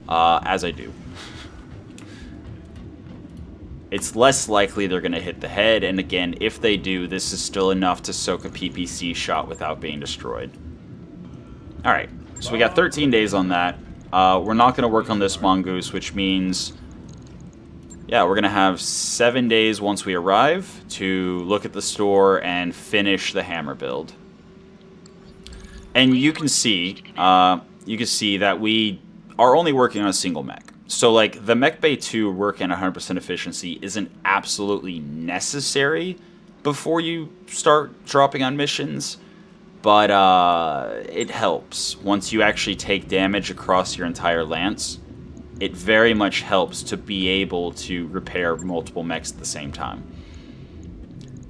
as I do. It's less likely they're gonna hit the head, and again, if they do, this is still enough to soak a PPC shot without being destroyed. Alright, so we got 13 days on that. We're not gonna work on this mongoose, which means, yeah, we're going to have 7 days once we arrive to look at the store and finish the hammer build. And you can see that we are only working on a single mech. So, like, the Mech Bay 2 working at 100% efficiency isn't absolutely necessary before you start dropping on missions, but it helps. Once you actually take damage across your entire lance, it very much helps to be able to repair multiple mechs at the same time.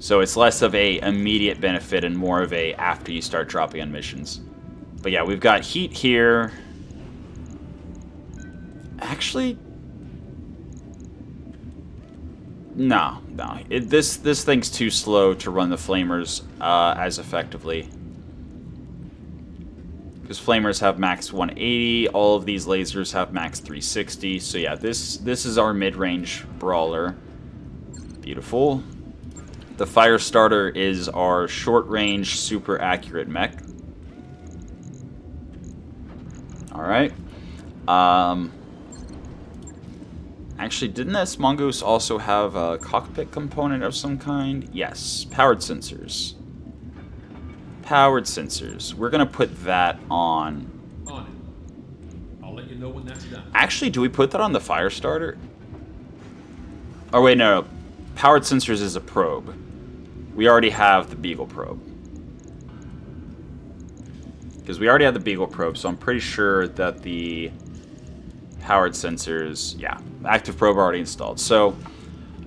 So it's less of a immediate benefit and more of a after you start dropping on missions. But yeah, we've got heat here. Actually, no. This thing's too slow to run the flamers as effectively. Because flamers have max 180, all of these lasers have max 360. So yeah, this is our mid-range brawler. Beautiful. The fire starter is our short-range, super accurate mech. All right. Actually, didn't this mongoose also have a cockpit component of some kind? Yes, powered sensors. Powered sensors. We're gonna put that on. On it. I'll let you you know when that's done. Actually, do we put that on the fire starter? Oh, wait, no. Powered sensors is a probe. We already have the Beagle probe. Because we already have the Beagle probe, so I'm pretty sure that the powered sensors... Yeah, active probe already installed. So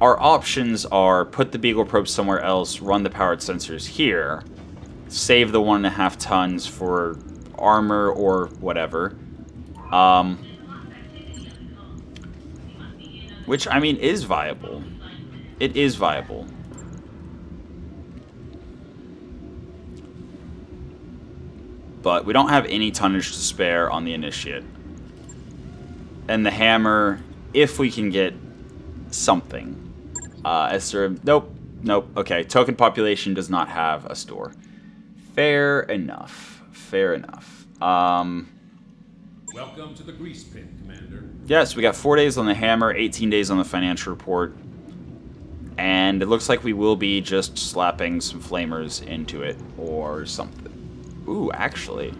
our options are put the Beagle probe somewhere else, run the powered sensors here, save the 1.5 tons for armor or whatever. Which, I mean, is viable. It is viable. But we don't have any tonnage to spare on the Initiate. And the hammer, if we can get something. Nope. Nope. Okay, token population does not have a store. Fair enough. Fair enough. Welcome to the grease pit, Commander. Yes, we got 4 days on the hammer, 18 days on the financial report. And it looks like we will be just slapping some flamers into it or something. Ooh, actually.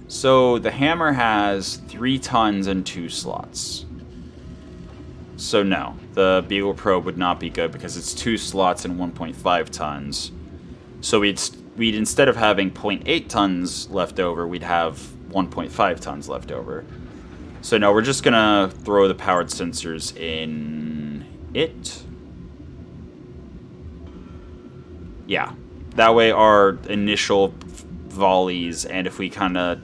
So the hammer has 3 tons and 2 slots. So no, the Beagle probe would not be good because it's 2 slots and 1.5 tons. So we'd instead of having 0.8 tons left over, we'd have 1.5 tons left over. So no, we're just gonna throw the powered sensors in it. Yeah, that way our initial volleys, and if we kind of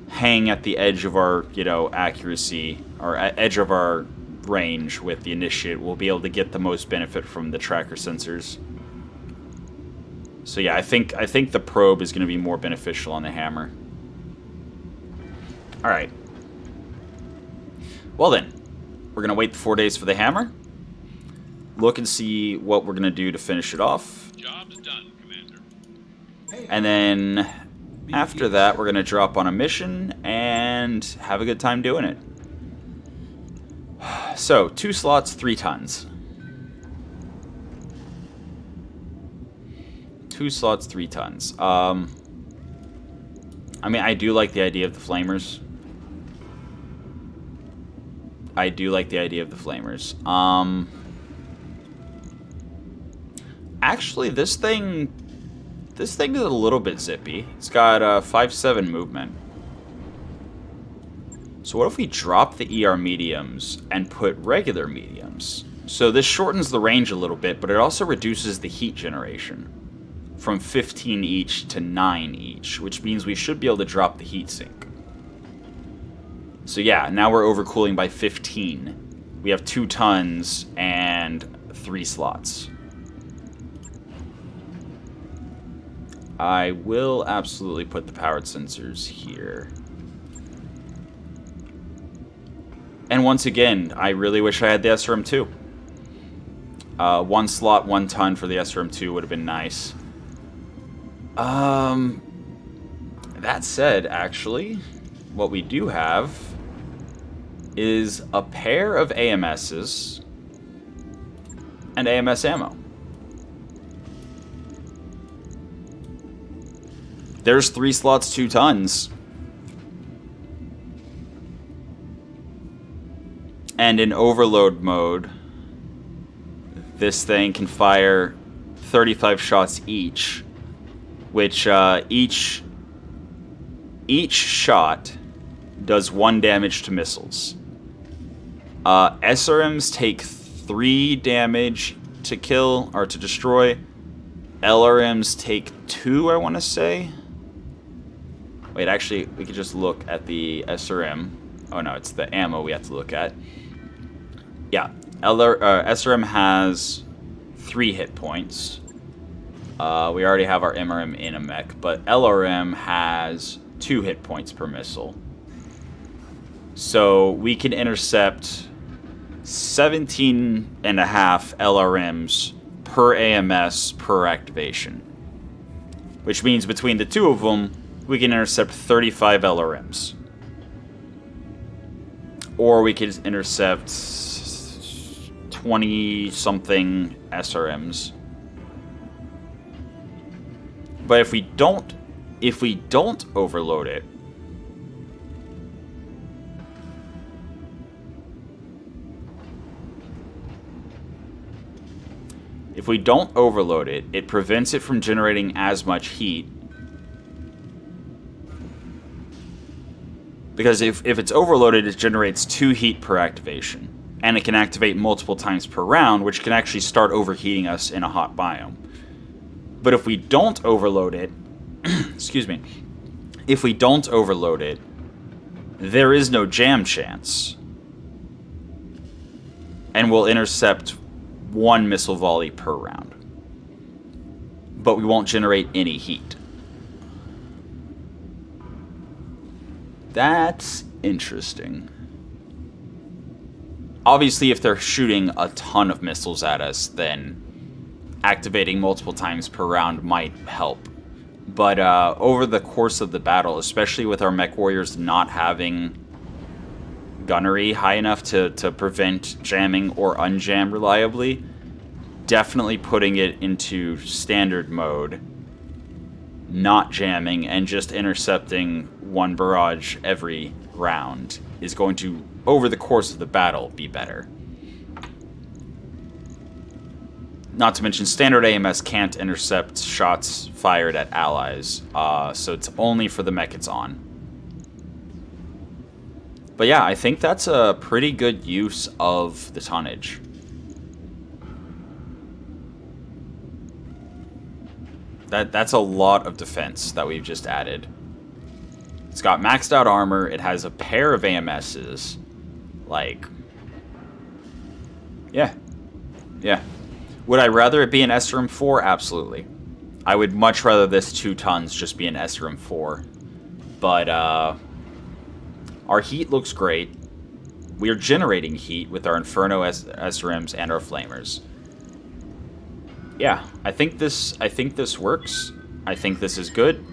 hang at the edge of our, accuracy, or edge of our range with the Initiate, we'll be able to get the most benefit from the tracker sensors. So yeah, I think the probe is going to be more beneficial on the hammer. Alright. Well then, we're going to wait the 4 days for the hammer. Look and see what we're going to do to finish it off. Job's done, Commander. And then after that, we're going to drop on a mission and have a good time doing it. So, 2 slots, 3 tons. 2 slots, 3 tons. I mean, I do like the idea of the flamers. Actually, this thing is a little bit zippy. It's got 5/7 movement. So what if we drop the ER mediums and put regular mediums? So this shortens the range a little bit, but it also reduces the heat generation from 15 each to 9 each, which means we should be able to drop the heat sink. So yeah, now we're overcooling by 15. We have 2 tons and 3 slots. I will absolutely put the powered sensors here. And once again, I really wish I had the SRM2. 1 slot, 1 ton for the SRM2 would have been nice. That said, actually, what we do have is a pair of AMSs and AMS ammo. There's 3 slots, 2 tons. And in overload mode, this thing can fire 35 shots each, which each shot does 1 damage to missiles. SRMs take 3 damage to kill or to destroy. LRMs take 2, I want to say. Wait, actually, we could just look at the SRM. Oh no, it's the ammo we have to look at. Yeah, SRM has 3 hit points. We already have our MRM in a mech, but LRM has 2 hit points per missile. So we can intercept 17.5 LRMs per AMS per activation. Which means between the 2 of them, we can intercept 35 LRMs. Or we could intercept 20-something SRMs. But if we don't overload it, it prevents it from generating as much heat. Because if it's overloaded, it generates 2 heat per activation. And it can activate multiple times per round, which can actually start overheating us in a hot biome. But if we don't overload it, excuse me, if we don't overload it, there is no jam chance. And we'll intercept 1 missile volley per round. But we won't generate any heat. That's interesting. Obviously, if they're shooting a ton of missiles at us, then activating multiple times per round might help. But over the course of the battle, especially with our mech warriors not having gunnery high enough to prevent jamming or unjam reliably, definitely putting it into standard mode, not jamming, and just intercepting 1 barrage every round is going to, over the course of the battle, be better. Not to mention, standard AMS can't intercept shots fired at allies, so it's only for the mech it's on. But yeah, I think that's a pretty good use of the tonnage. That's a lot of defense that we've just added. It's got maxed out armor, it has a pair of AMSs. Like, yeah. Would I rather it be an SRM 4? Absolutely. I would much rather this 2 tons just be an SRM 4. But, our heat looks great. We are generating heat with our Inferno SRMs and our Flamers. Yeah, I think this works. I think this is good.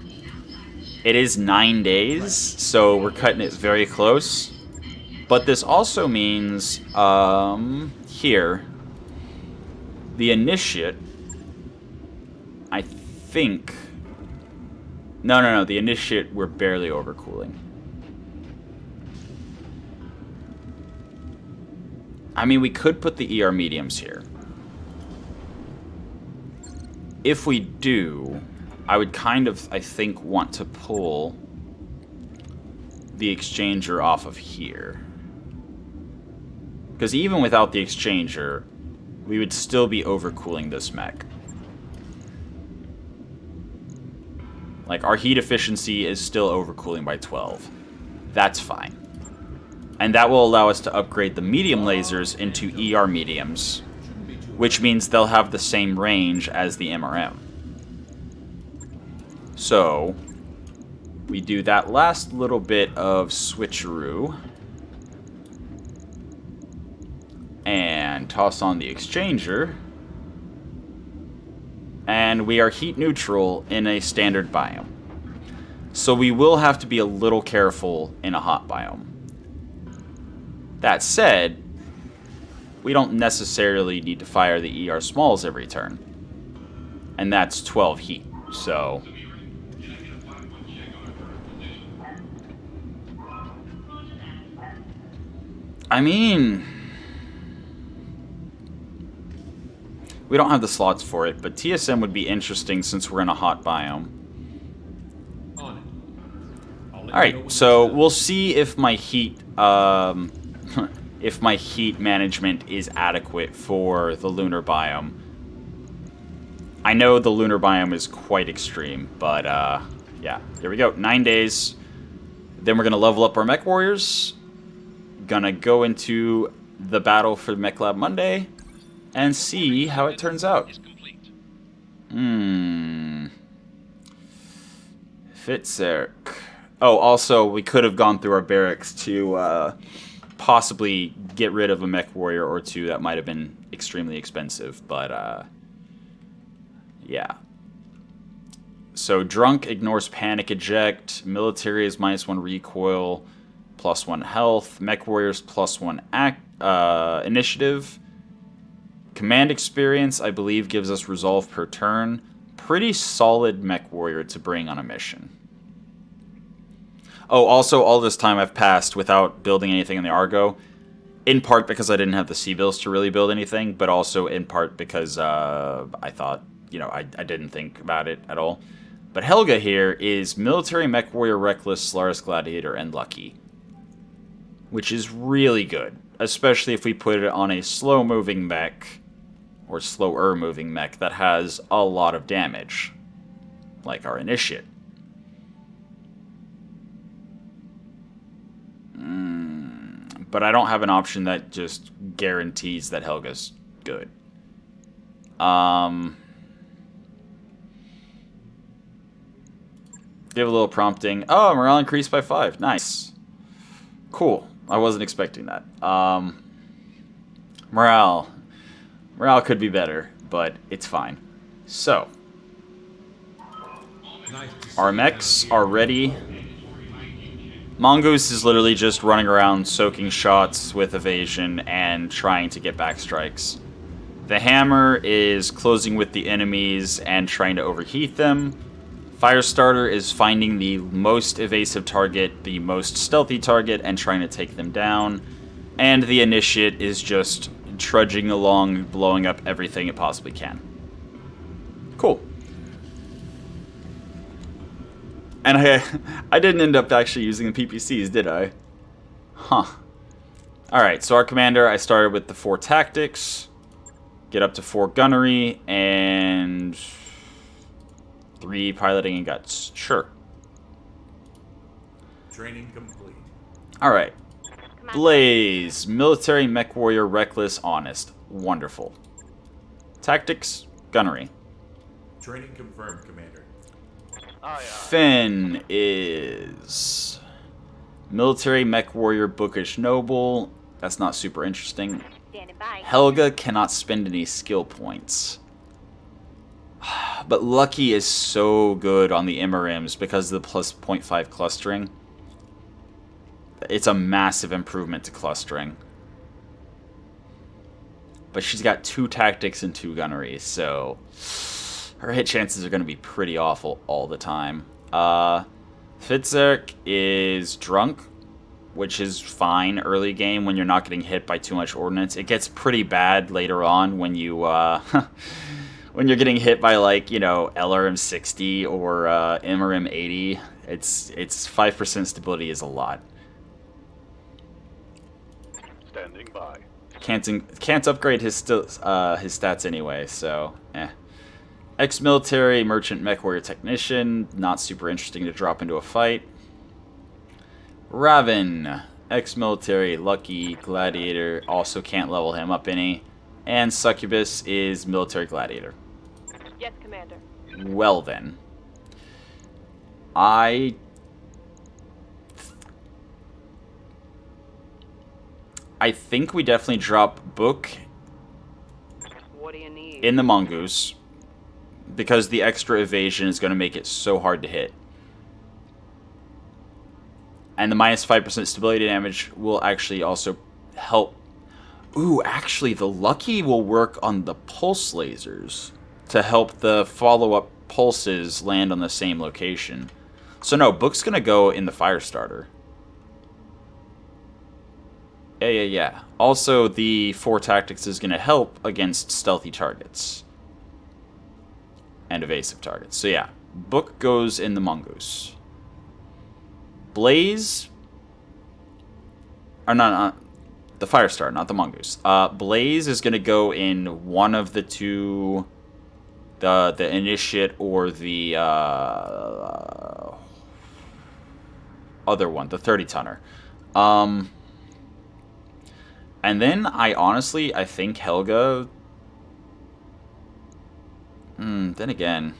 It is 9 days, so we're cutting it very close. But this also means, here, the Initiate, I think... No, the Initiate, we're barely overcooling. I mean, we could put the ER mediums here. If we do, I would kind of, I think, want to pull the Exchanger off of here. Because even without the Exchanger, we would still be overcooling this mech. Like, our heat efficiency is still overcooling by 12. That's fine. And that will allow us to upgrade the medium lasers into ER mediums, which means they'll have the same range as the MRM. So, we do that last little bit of switcheroo, and toss on the Exchanger, and we are heat neutral in a standard biome. So we will have to be a little careful in a hot biome. That said, we don't necessarily need to fire the ER smalls every turn. And that's 12 heat, so... I mean... we don't have the slots for it, but TSM would be interesting since we're in a hot biome. Alright, so we'll see if my heat... if my heat management is adequate for the lunar biome. I know the lunar biome is quite extreme, but yeah, here we go. 9 days. Then we're going to level up our mech warriors. Gonna go into the battle for Mechlab Monday and see how it turns out. Fitzerk. Oh, also, we could have gone through our barracks to possibly get rid of a mech warrior or 2. That might have been extremely expensive, but yeah. So drunk ignores panic eject, military is -1 recoil, +1 health, mech warriors +1 initiative. Command experience, I believe, gives us resolve per turn. pretty solid mech warrior to bring on a mission. Oh, also, all this time I've passed without building anything in the Argo, in part because I didn't have the C-bills to really build anything, but also in part because I thought, you know, I didn't think about it at all. But Helga here is Military Mech Warrior, Reckless, Solaris Gladiator, and Lucky, which is really good, especially if we put it on a slow-moving mech, or slower-moving mech that has a lot of damage, like our Initiate. But I don't have an option that just guarantees that Helga's good. Give a little prompting. Oh, morale increased by 5. Nice. Cool. I wasn't expecting that. Morale could be better, but it's fine. So, our mechs are ready. Mongoose is literally just running around soaking shots with evasion and trying to get back strikes. The hammer is closing with the enemies and trying to overheat them. Firestarter is finding the most evasive target, the most stealthy target, and trying to take them down. And the Initiate is just trudging along, blowing up everything it possibly can. Cool. And I didn't end up actually using the PPCs, did I? Huh. Alright, so our commander, I started with the 4 tactics, get up to 4 gunnery, and 3 piloting and guts. Sure. Training complete. Alright. Blaze, Military Mech Warrior, Reckless, Honest. Wonderful. Tactics, gunnery. Training confirmed, Commander. Finn is Military Mech Warrior, Bookish Noble. That's not super interesting. Standing by. Helga cannot spend any skill points. But Lucky is so good on the Imarims because of the plus 0.5 clustering. It's a massive improvement to clustering. But she's got 2 tactics and 2 gunnery, so her hit chances are going to be pretty awful all the time. Fitzeric is drunk, which is fine early game when you're not getting hit by too much ordnance. It gets pretty bad later on when you when you're getting hit by, like, you know, LRM 60 or MRM 80. It's 5% stability is a lot. Standing by. Can't upgrade his stats anyway, so Ex-military merchant mech warrior technician, not super interesting to drop into a fight. Raven, ex-military lucky gladiator, also can't level him up any. And Succubus is military gladiator. Yes, Commander. Well then, I think we definitely drop Book What do you need? in the Mongoose, because the extra evasion is going to make it so hard to hit. And the minus 5% stability damage will actually also help. Ooh, actually, the Lucky will work on the pulse lasers to help the follow-up pulses land on the same location. So no, Book's going to go in the Firestarter. Yeah. Also, the 4 tactics is going to help against stealthy targets and evasive targets. So yeah, Book goes in the Mongoose. Blaze, or not the Firestar, not the Mongoose. Blaze is going to go in one of the 2, the Initiate or the other one, the 30-tonner. And then I think Helga. Then again,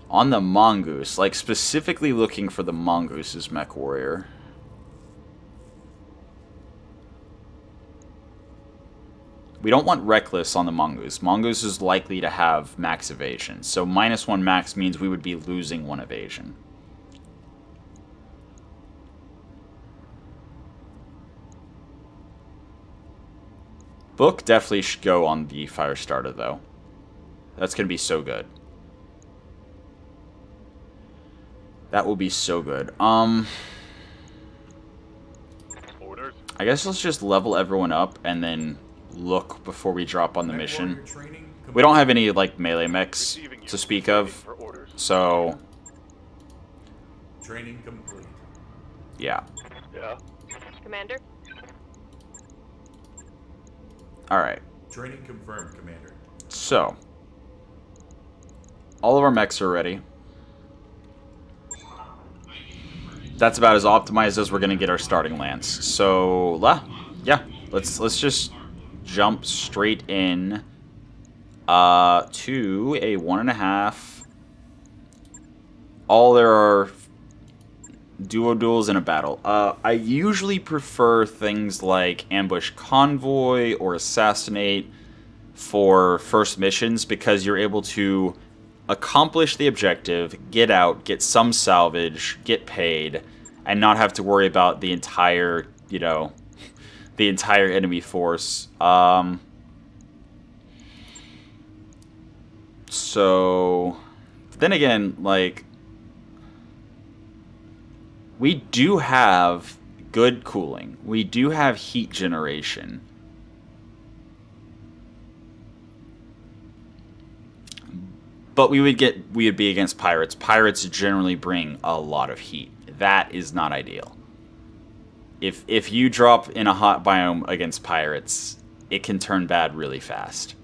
on the Mongoose, like specifically looking for the Mongoose's mech warrior. We don't want Reckless on the Mongoose. Mongoose is likely to have max evasion, so -1 max means we would be losing 1 evasion. Book definitely should go on the Firestarter, though. That's going to be so good. That will be so good. Orders. I guess let's just level everyone up and then look before we drop on the mission. Warrior training We don't have any, like, melee mechs Receiving you. to speak of, For orders. so, Training complete. yeah. Yeah. Commander? Alright, Training confirmed, Commander. so, all of our mechs are ready. That's about as optimized as we're going to get our starting lance. So, yeah, let's just jump straight in to a 1.5. All there are duo duels in a battle. I usually prefer things like ambush convoy or assassinate for first missions because you're able to accomplish the objective, get out, get some salvage, get paid, and not have to worry about the entire, you know, the entire enemy force. So, then again, like, we do have good cooling. We do have heat generation. But we would be against pirates. Pirates generally bring a lot of heat. That is not ideal. If you drop in a hot biome against pirates, it can turn bad really fast.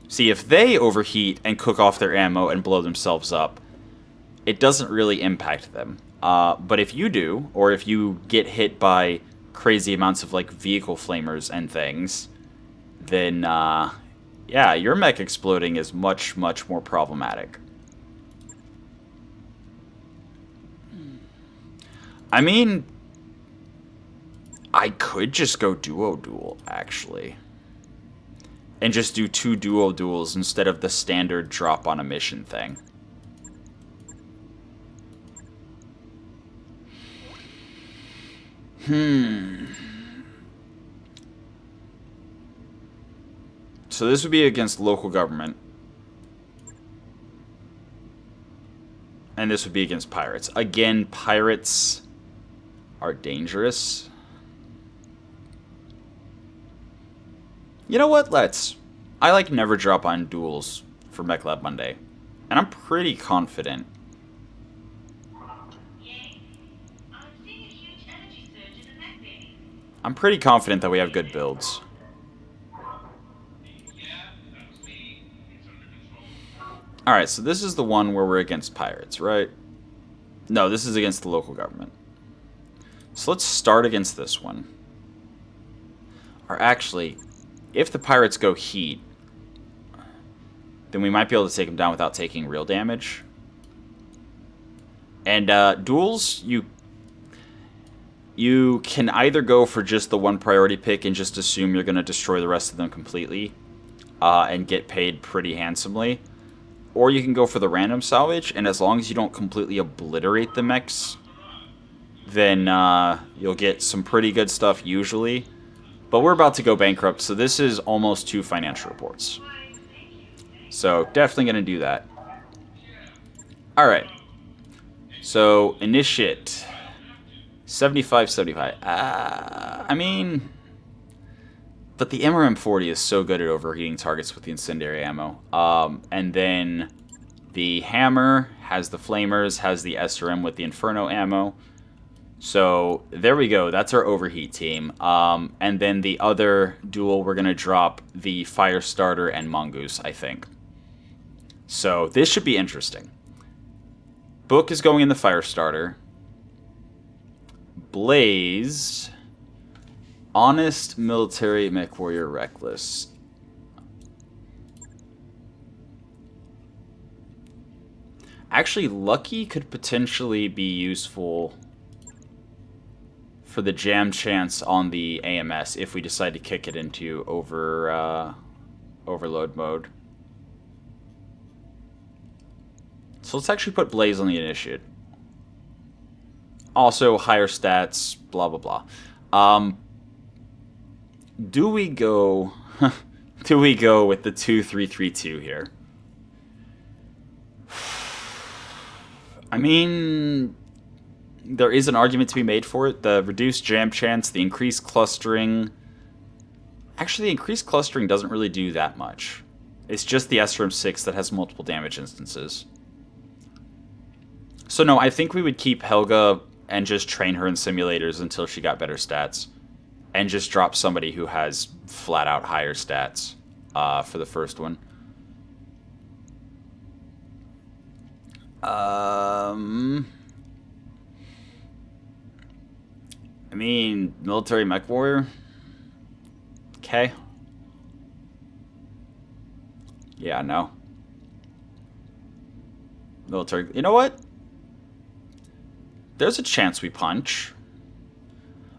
See, if they overheat and cook off their ammo and blow themselves up, it doesn't really impact them. But if you do, or if you get hit by crazy amounts of like vehicle flamers and things, then yeah, your mech exploding is much, much more problematic. I mean, I could just go duo duel, actually. And just do 2 duo duels instead of the standard drop on a mission thing. So this would be against local government. And this would be against pirates. Again, pirates are dangerous. You know what? I like never drop on duels for Mechlab Monday. And I'm pretty confident. I'm pretty confident that we have good builds. Alright, so this is the one where we're against pirates, right? No, this is against the local government. So let's start against this one. Or actually, if the pirates go heat, then we might be able to take them down without taking real damage. And duels, you can either go for just the one priority pick and just assume you're going to destroy the rest of them completely and get paid pretty handsomely. Or you can go for the random salvage, and as long as you don't completely obliterate the mechs, then you'll get some pretty good stuff usually. But we're about to go bankrupt, so this is almost 2 financial reports. So definitely going to do that. Alright. So, initiate. 75. I mean... But the MRM-40 is so good at overheating targets with the incendiary ammo. And then the hammer has the flamers, has the SRM with the inferno ammo. So there we go. That's our overheat team. And then the other duel, we're going to drop the fire starter and mongoose, I think. So this should be interesting. Book is going in the fire starter. Blaze... Honest, military, mech warrior, reckless. Actually, Lucky could potentially be useful for the jam chance on the AMS if we decide to kick it into overload mode. So let's actually put Blaze on the initiate. Also, higher stats, blah, blah, blah. Do we go with the 2-3-3-2 here? I mean, there is an argument to be made for it. The reduced jam chance, the increased clustering. Actually, the increased clustering doesn't really do that much. It's just the SRM 6 that has multiple damage instances. So no, I think we would keep Helga and just train her in simulators until she got better stats. And just drop somebody who has flat out higher stats for the first one. I mean, military mech warrior. Okay. Yeah, no. Military. You know what? There's a chance we punch.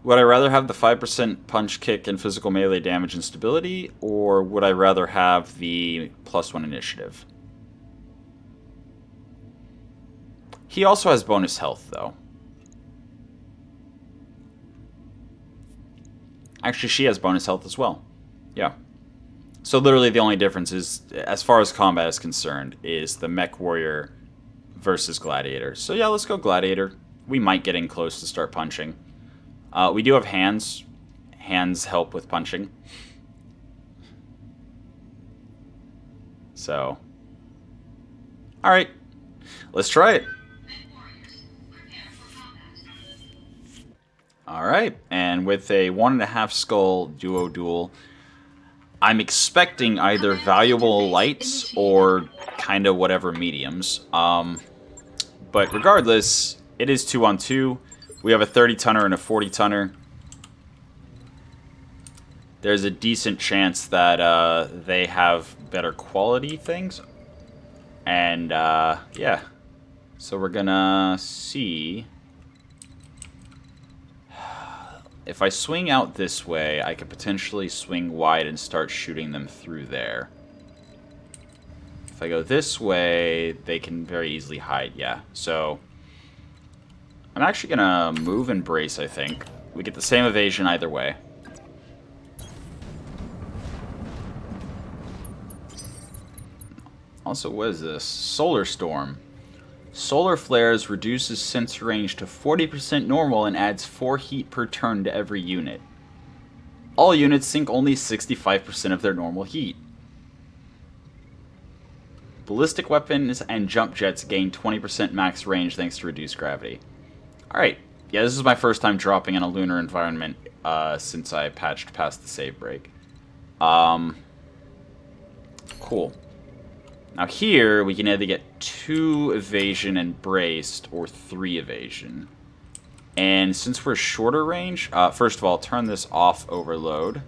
Would I rather have the 5% punch kick and physical melee damage and stability, or would I rather have the +1 initiative? He also has bonus health, though. Actually, she has bonus health as well. Yeah. So literally the only difference is, as far as combat is concerned, is the mech warrior versus gladiator. So yeah, let's go gladiator. We might get in close to start punching. We do have hands. Hands help with punching. So. Alright. Let's try it. Alright. And with a 1.5 skull duo duel, I'm expecting either valuable lights or kind of whatever mediums. But regardless, it is 2-on-2. We have a 30-tonner and a 40-tonner. There's a decent chance that they have better quality things. And, yeah. So we're gonna see. If I swing out this way, I could potentially swing wide and start shooting them through there. If I go this way, they can very easily hide, yeah. So, I'm actually gonna move and brace, I think. We get the same evasion either way. Also, what is this? Solar Storm. Solar flares reduces sensor range to 40% normal and adds 4 heat per turn to every unit. All units sink only 65% of their normal heat. Ballistic weapons and jump jets gain 20% max range thanks to reduced gravity. Alright, yeah, this is my first time dropping in a lunar environment since I patched past the save break. Cool. Now here, we can either get 2 evasion and braced, or 3 evasion. And since we're shorter range, first of all, turn this off overload.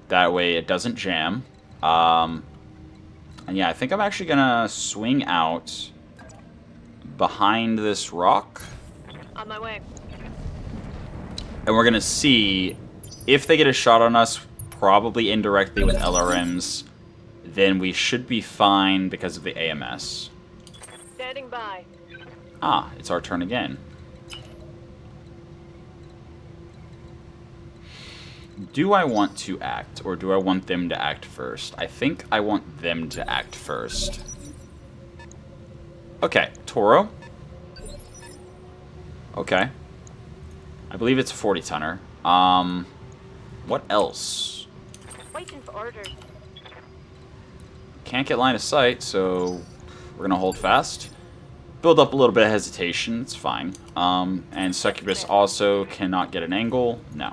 That way it doesn't jam. And yeah, I think I'm actually gonna swing out behind this rock. On my way. And we're gonna see if they get a shot on us, probably indirectly with LRMs. Then we should be fine because of the AMS. Standing by. Ah, it's our turn again. Do I want to act, or do I want them to act first? I think I want them to act first. Okay, Toro. Okay. I believe it's a 40-tonner. What else? Waiting for orders. Can't get line of sight, so we're gonna hold fast. Build up a little bit of hesitation, it's fine. And Succubus also cannot get an angle. No.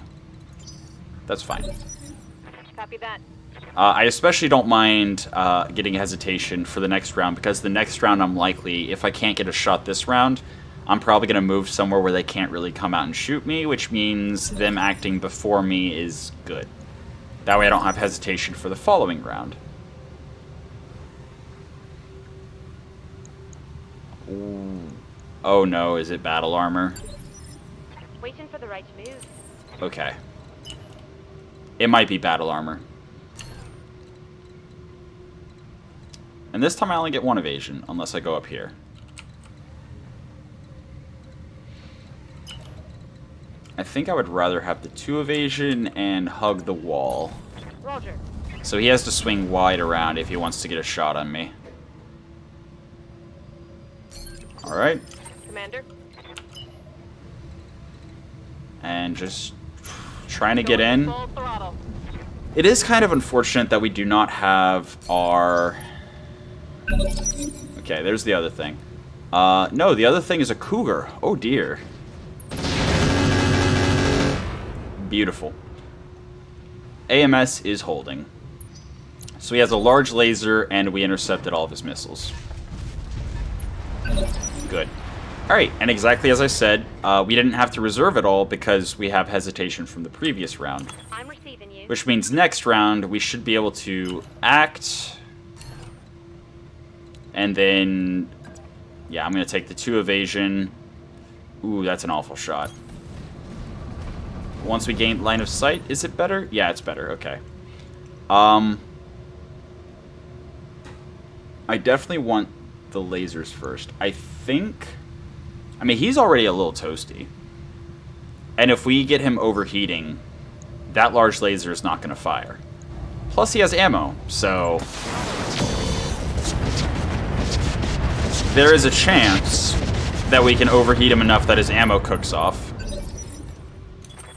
That's fine. Copy that. I especially don't mind getting hesitation for the next round, because the next round I'm likely, if I can't get a shot this round, I'm probably going to move somewhere where they can't really come out and shoot me, which means them acting before me is good. That way I don't have hesitation for the following round. Ooh. Oh no, is it battle armor? Waiting for the right move. Okay. It might be battle armor. And this time I only get 1 evasion, unless I go up here. I think I would rather have the 2 evasion and hug the wall. Roger. So he has to swing wide around if he wants to get a shot on me. Alright. Commander. And just trying to get Going in. full throttle. It is kind of unfortunate that we do not have our... Okay, there's the other thing. No, the other thing is a cougar. Oh dear. Beautiful. AMS is holding. So he has a large laser, and we intercepted all of his missiles. Good. Alright, and exactly as I said, we didn't have to reserve it all because we have hesitation from the previous round. I'm receiving you. Which means next round, we should be able to act. And then... Yeah, I'm going to take the 2 evasion. Ooh, that's an awful shot. Once we gain line of sight, is it better? Yeah, it's better. Okay. I definitely want the lasers first. I think... I mean, he's already a little toasty. And if we get him overheating, that large laser is not going to fire. Plus, he has ammo, so... There is a chance that we can overheat him enough that his ammo cooks off.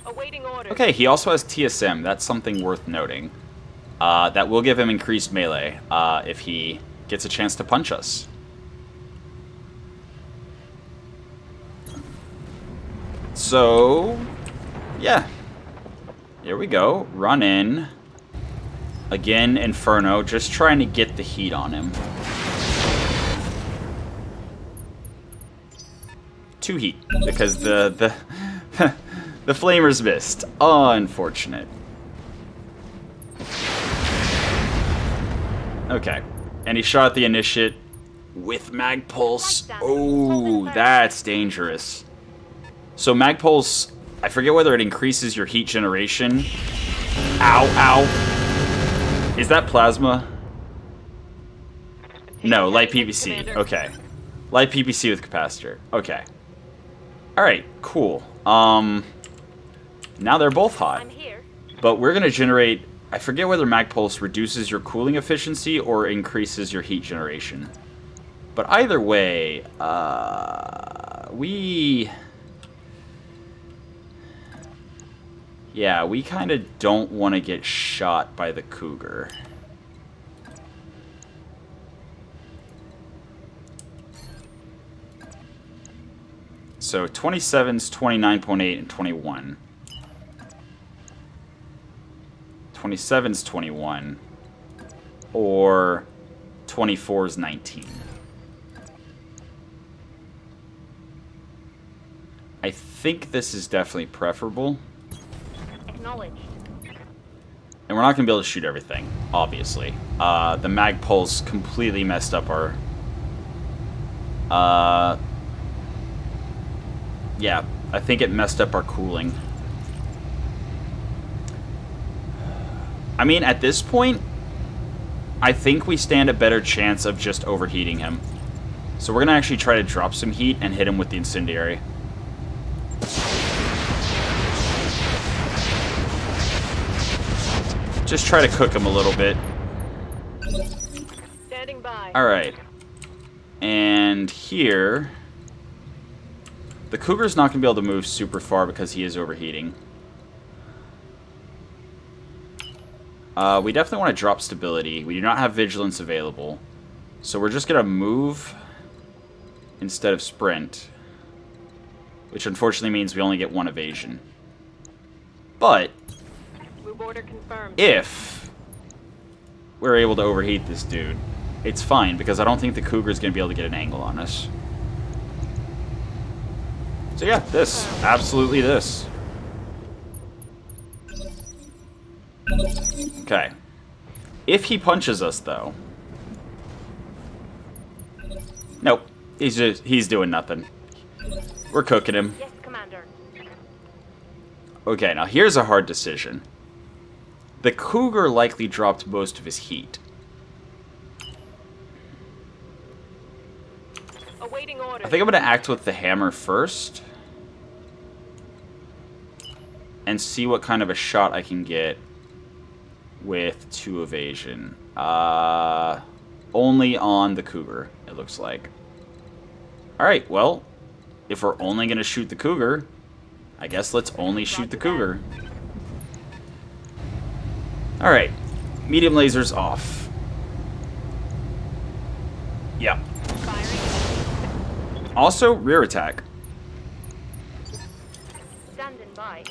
Awaiting orders. Okay, he also has TSM. That's something worth noting. That will give him increased melee if he gets a chance to punch us. So, yeah. Here we go. Run in. Again, Inferno. Just trying to get the heat on him. 2 heat. Because the flamers missed. Unfortunate. Okay. And he shot the initiate with mag pulse. Oh, that's dangerous. So mag pulse, I forget whether it increases your heat generation. Ow, ow. Is that plasma? No, light PVC. Okay. Light PVC with capacitor. Okay. Alright, cool. Now they're both hot. I'm here. But we're going to generate... I forget whether mag pulse reduces your cooling efficiency or increases your heat generation. But either way, Yeah, we kind of don't want to get shot by the cougar. So 27's 29.8 and 21. 27's 21. Or 24's 19. I think this is definitely preferable. Acknowledged. And we're not going to be able to shoot everything, obviously. The mag pulse completely messed up our... yeah, I think it messed up our cooling. I mean, at this point, I think we stand a better chance of just overheating him. So we're going to actually try to drop some heat and hit him with the incendiary. Just try to cook him a little bit. Standing by. Alright. And here... The cougar's not going to be able to move super far because he is overheating. We definitely want to drop stability. We do not have vigilance available. So we're just going to move instead of sprint. Which unfortunately means we only get 1 evasion. But... Move order confirmed. if we're able to overheat this dude, it's fine, because I don't think the cougar's going to be able to get an angle on us. So yeah, this. Absolutely this. Okay. If he punches us, though... Nope. He's doing nothing. We're cooking him. Yes, Commander. Okay, now here's a hard decision. The cougar likely dropped most of his heat. Awaiting orders. I think I'm going to act with the hammer first. And see what kind of a shot I can get with 2 evasion. Only on the cougar, it looks like. Alright, well, if we're only going to shoot the cougar, I guess let's only shoot the cougar. Alright, medium lasers off. Yeah. Also, rear attack. Standing by.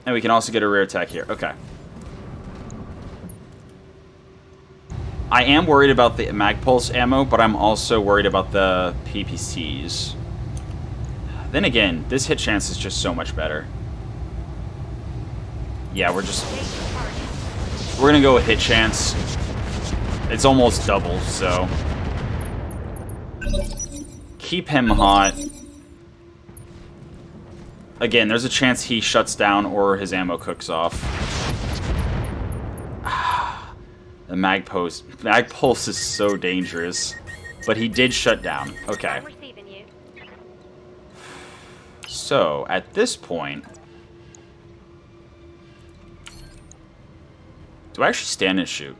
And we can also get a rear attack here. Okay. I am worried about the mag pulse ammo, but I'm also worried about the PPCs. Then again, this hit chance is just so much better. Yeah, we're gonna go with hit chance. It's almost double, so keep him hot. Again, there's a chance he shuts down or his ammo cooks off. The mag pulse is so dangerous, but he did shut down. Okay. I'm receiving you. So at this point, do I actually stand and shoot?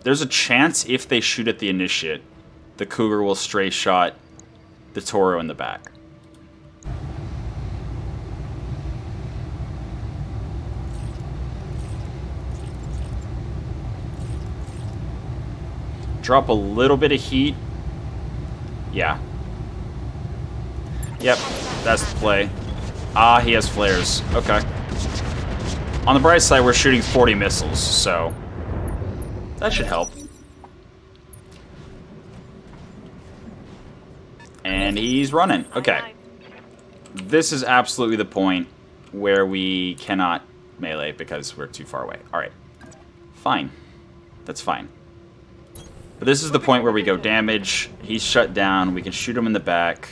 There's a chance if they shoot at the initiate, the cougar will stray shot the Toro in the back. Drop a little bit of heat. Yeah. Yep, that's the play. Ah, he has flares. Okay. On the bright side, we're shooting 40 missiles, so that should help. And he's running. Okay. This is absolutely the point where we cannot melee because we're too far away. Alright. Fine. That's fine. But this is the point where we go damage. He's shut down. We can shoot him in the back.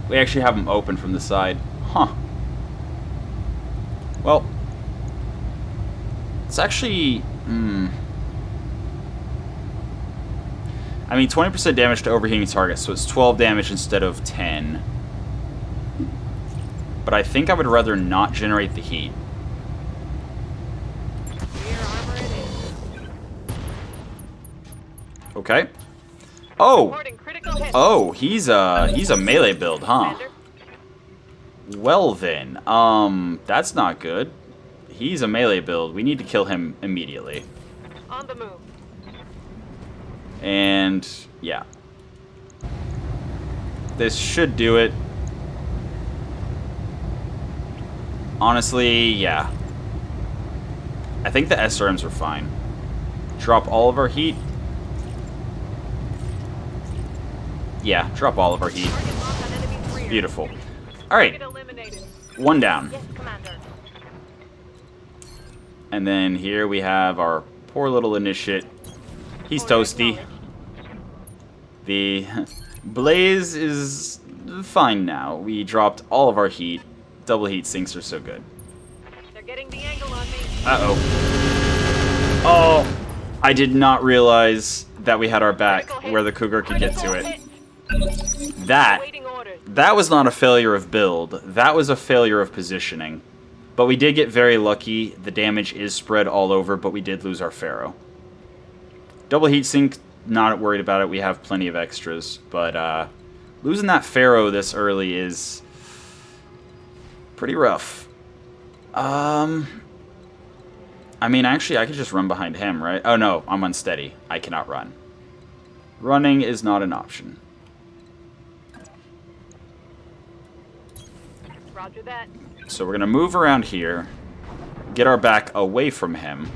We actually have him open from the side. Huh. Well, it's actually... I mean, 20% damage to overheating targets, so it's 12 damage instead of 10. But I think I would rather not generate the heat. Rear armor it is. Okay. Oh! Reporting critical hit. Oh, he's a melee build, huh? Commander. Well then, that's not good. He's a melee build. We need to kill him immediately. On the move. And yeah. This should do it. Honestly, yeah. I think the SRMs are fine. Drop all of our heat. Yeah, drop all of our heat. Target lock on enemy's rear. Beautiful. Alright, Target eliminated. one down. Yes, Commander. And then here we have our poor little initiate. He's Order toasty. acknowledged. The Blaze is fine now. We dropped all of our heat. Double heat sinks are so good. They're getting the angle on me. Uh-oh. Oh! I did not realize that we had our back where the cougar could get to it. That Waiting orders. That was not a failure of build. That was a failure of positioning. But we did get very lucky. The damage is spread all over, but we did lose our Pharaoh. Double heatsink, not worried about it. We have plenty of extras. But losing that Pharaoh this early is pretty rough. I mean, actually, I could just run behind him, right? Oh, no, I'm unsteady. I cannot run. Running is not an option. Roger that. So we're going to move around here, get our back away from him,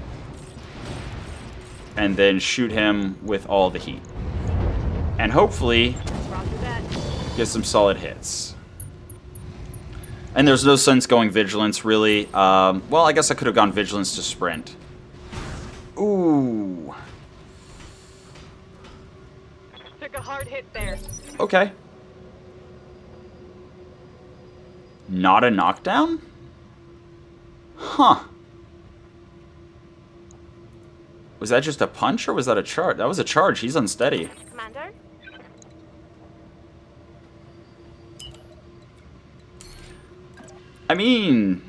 and then shoot him with all the heat. And hopefully Roger that. get some solid hits. And there's no sense going Vigilance, really. Well, I guess I could have gone Vigilance to Sprint. Ooh. Took a hard hit there. Okay. Not a knockdown? Huh. Was that just a punch or was that a charge? That was a charge. He's unsteady. Commander? I mean...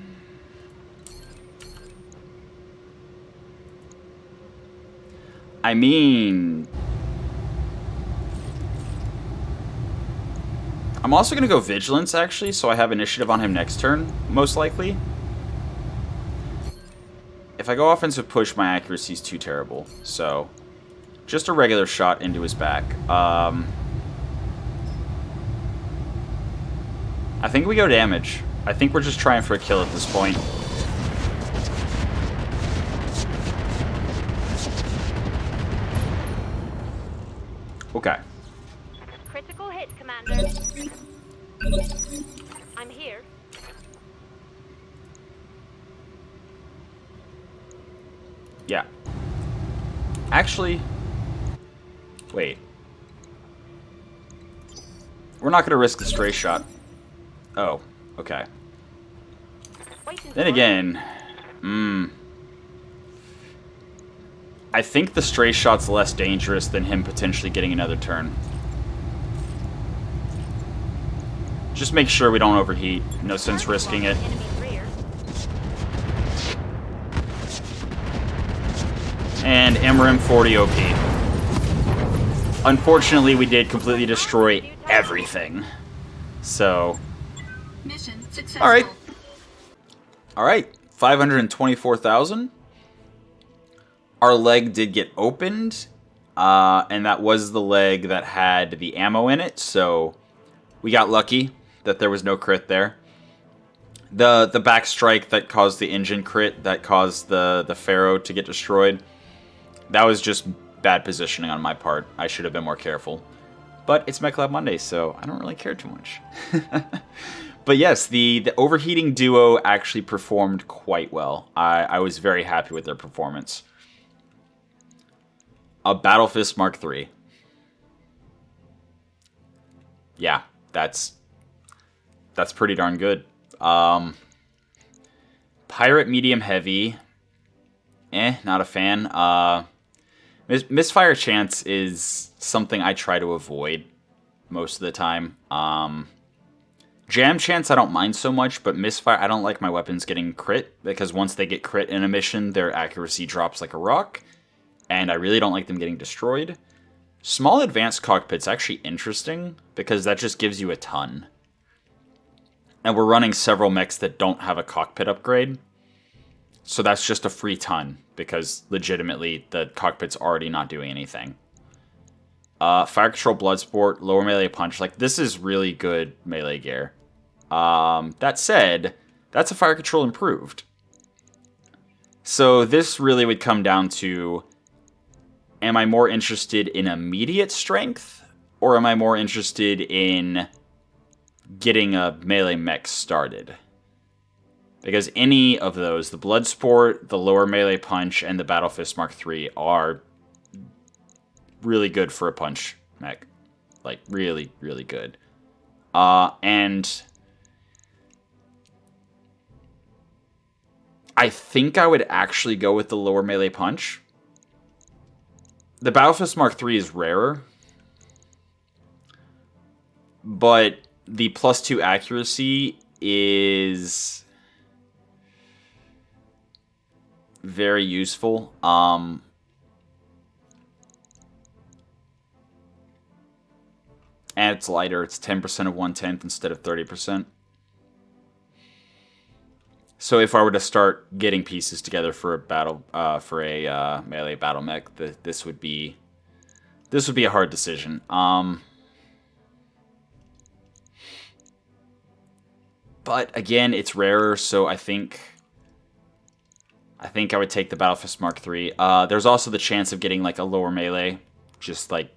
I'm also going to go Vigilance, actually, so I have Initiative on him next turn, most likely. If I go Offensive Push, my accuracy is too terrible, so... Just a regular shot into his back. I think we go damage. I think we're just trying for a kill at this point. Okay. Critical hit, Commander. I'm here. Yeah. Actually... Wait. We're not going to risk the stray shot. Oh, okay. Then again... I think the stray shot's less dangerous than him potentially getting another turn. Just make sure we don't overheat. No sense risking it. And Amarim 40 OP. Unfortunately, we did completely destroy everything. So... Mission successful. Alright. Alright. 524,000. Our leg did get opened. And that was the leg that had the ammo in it. So we got lucky that there was no crit there. The back strike that caused the engine crit, that caused the Pharaoh to get destroyed. That was just bad positioning on my part. I should have been more careful. But it's Mechlab Monday, so I don't really care too much. But yes, the overheating duo actually performed quite well. I was very happy with their performance. A Battlefist Mark III. Yeah, that's pretty darn good. Pirate Medium Heavy. Not a fan. Misfire Chance is something I try to avoid most of the time. Jam Chance I don't mind so much, but Misfire, I don't like my weapons getting crit, because once they get crit in a mission, their accuracy drops like a rock, and I really don't like them getting destroyed. Small Advanced Cockpit's actually interesting, because that just gives you a ton. And we're running several mechs that don't have a cockpit upgrade, so that's just a free ton, because legitimately the cockpit's already not doing anything. Fire Control Bloodsport, lower melee punch, like this is really good melee gear. That said, that's a Fire Control improved. So this really would come down to, am I more interested in immediate strength, or am I more interested in getting a melee mech started? Because any of those, the Bloodsport, the lower melee punch, and the Battlefist Mark III are really good for a punch mech. Like, really, really good. And I think I would actually go with the lower melee punch. The Battlefist Mark III is rarer, but the +2 accuracy is very useful. And it's lighter. It's 10% of 1/10 instead of 30%. So if I were to start getting pieces together for a melee battle mech, this would be a hard decision. But again, it's rarer, so I think I would take the Battlefist Mark III. There's also the chance of getting like a lower melee, just like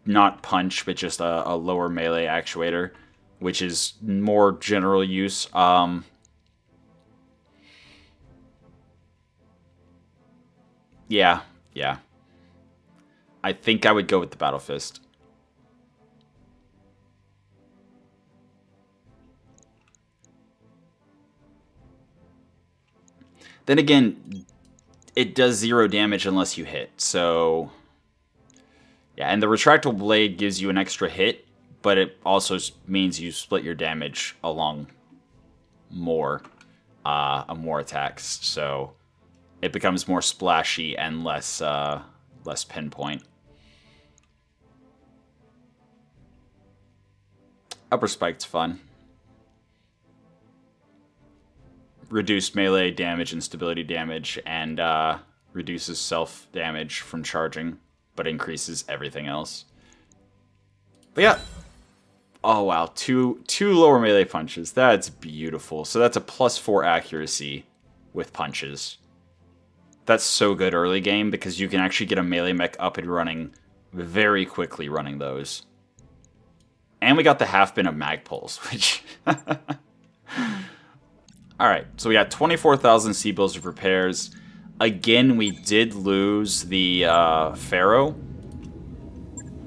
not punch, but just a lower melee actuator, which is more general use. Yeah. I think I would go with the Battlefist. Then again, it does 0 damage unless you hit, so... Yeah, and the retractable blade gives you an extra hit, but it also means you split your damage along more attacks, so it becomes more splashy and less pinpoint. Upper Spike's fun. Reduced melee damage and stability damage, and reduces self damage from charging, but increases everything else. But yeah. Oh wow, two lower melee punches. That's beautiful. So that's a +4 accuracy with punches. That's so good early game because you can actually get a melee mech up and running very quickly running those. And we got the half bin of mag pulls, which... Alright, so we got 24,000 C-bills of repairs. Again, we did lose the Pharaoh.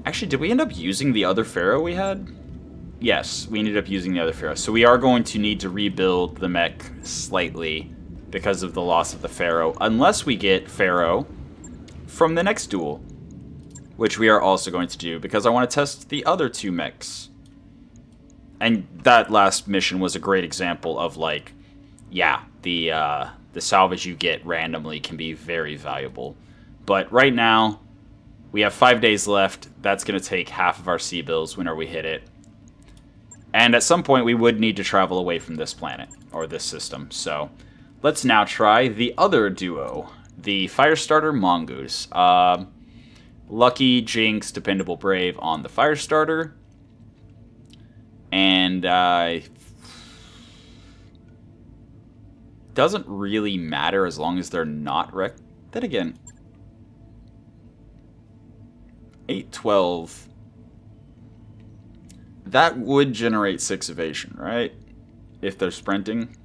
Actually, did we end up using the other Pharaoh we had? Yes, we ended up using the other Pharaoh. So we are going to need to rebuild the mech slightly because of the loss of the Pharaoh. Unless we get Pharaoh from the next duel. Which we are also going to do because I want to test the other 2 mechs. And that last mission was a great example of, like, yeah, the salvage you get randomly can be very valuable. But right now, we have 5 days left. That's going to take half of our C-bills whenever we hit it. And at some point, we would need to travel away from this planet, or this system. So, let's now try the other duo, the Firestarter Mongoose. Lucky, Jinx, Dependable, Brave on the Firestarter. And doesn't really matter as long as they're not wrecked. Then again, 812. That would generate 6 evasion, right? If they're sprinting.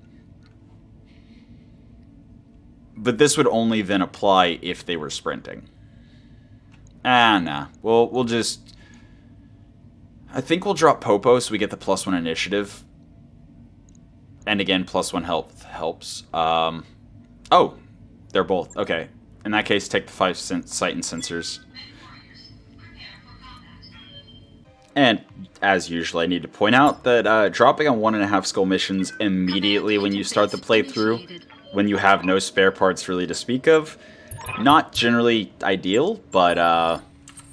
But this would only then apply if they were sprinting. Nah. We'll just... I think we'll drop Popo so we get the +1 initiative. And again, +1 health helps. Oh, they're both. Okay. In that case, take the 5 sight and sensors. And, as usual, I need to point out that dropping on 1.5 skull missions immediately when you start the playthrough, when you have no spare parts really to speak of, not generally ideal, but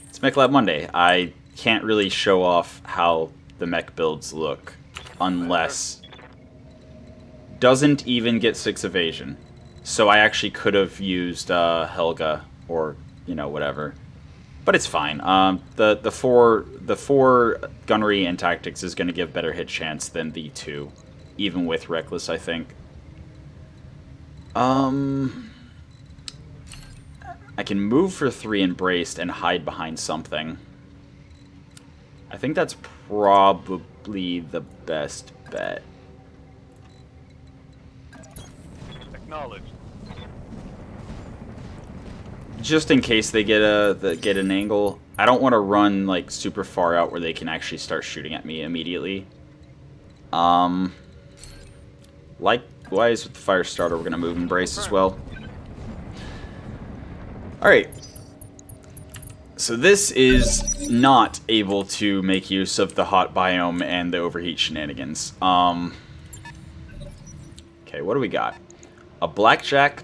it's Mechlab Monday. I can't really show off how the mech builds look unless... Doesn't even get 6 evasion. So I actually could have used Helga or, you know, whatever. But it's fine. The four gunnery and tactics is going to give better hit chance than the 2, even with reckless, I think. I can move for 3 embraced and hide behind something. I think that's probably the best bet. Acknowledged. Just in case they get an angle. I don't want to run like super far out where they can actually start shooting at me immediately. Likewise with the Firestarter, we're gonna move embrace as well. Alright. So this is not able to make use of the hot biome and the overheat shenanigans. Okay, what do we got? A Blackjack.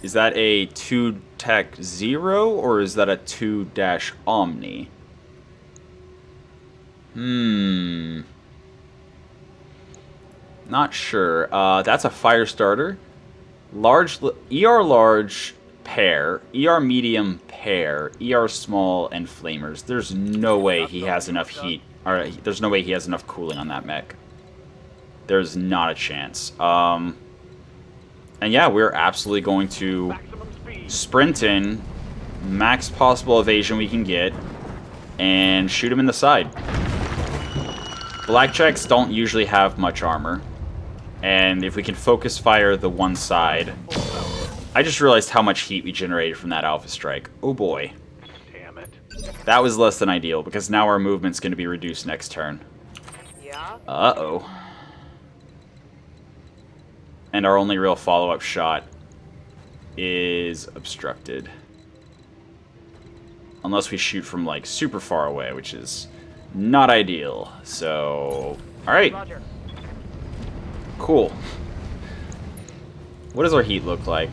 Is that a 2-tech 0 or is that a 2-omni? Not sure. That's a Firestarter. Large, ER large pair, ER medium pair, ER small, and flamers. There's no way he has enough heat. Or there's no way he has enough cooling on that mech. There's not a chance. And yeah, we're absolutely going to sprint in, max possible evasion we can get, and shoot him in the side. Blackjacks don't usually have much armor. And if we can focus fire the one side... I just realized how much heat we generated from that Alpha Strike. Oh boy. Damn it. That was less than ideal, because now our movement's going to be reduced next turn. Yeah? Uh-oh. And our only real follow-up shot is obstructed. Unless we shoot from, like, super far away, which is not ideal. So, alright. Cool. What does our heat look like?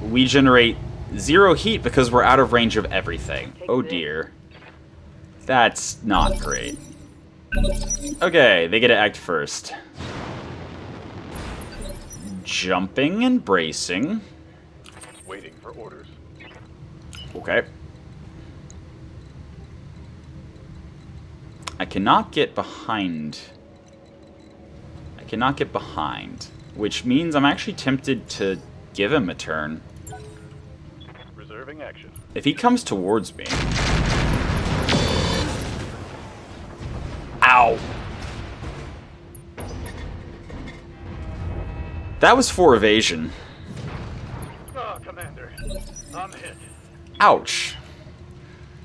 We generate 0 heat because we're out of range of everything. Oh dear. That's not great. Okay, they get to act first. Jumping and bracing. Waiting for orders. Okay. I cannot get behind. I cannot get behind. Which means I'm actually tempted to give him a turn. Reserving action. If he comes towards me... Ow! That was 4 evasion. Oh, Commander. I'm hit. Ouch.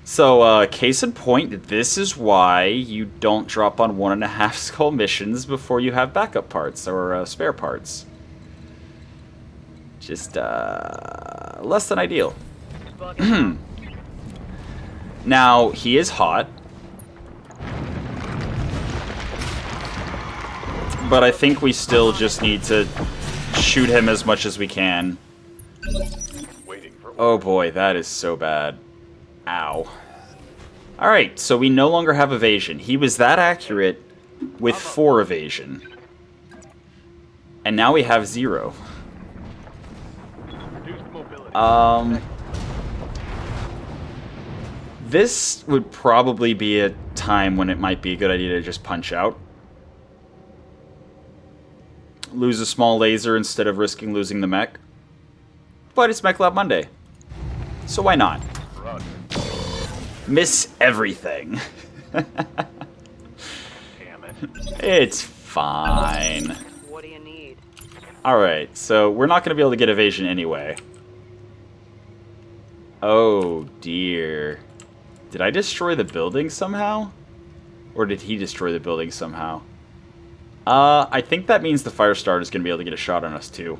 So, case in point, this is why you don't drop on 1.5 skull missions before you have backup parts or spare parts. Just, less than ideal. Now, he is hot. But I think we still just need to shoot him as much as we can. Waiting for Oh boy, that is so bad. Ow. Alright, so we no longer have evasion. He was that accurate with 4 evasion. And now we have 0. reduced mobility. This would probably be a time when it might be a good idea to just punch out. Lose a small laser instead of risking losing the mech. But it's Mechlab Monday. So why not? Roger. Miss everything. Damn it. It's fine. What do you need? Alright, so we're not going to be able to get evasion anyway. Oh dear. Did I destroy the building somehow? Or did he destroy the building somehow? I think that means the fire starter is going to be able to get a shot on us too.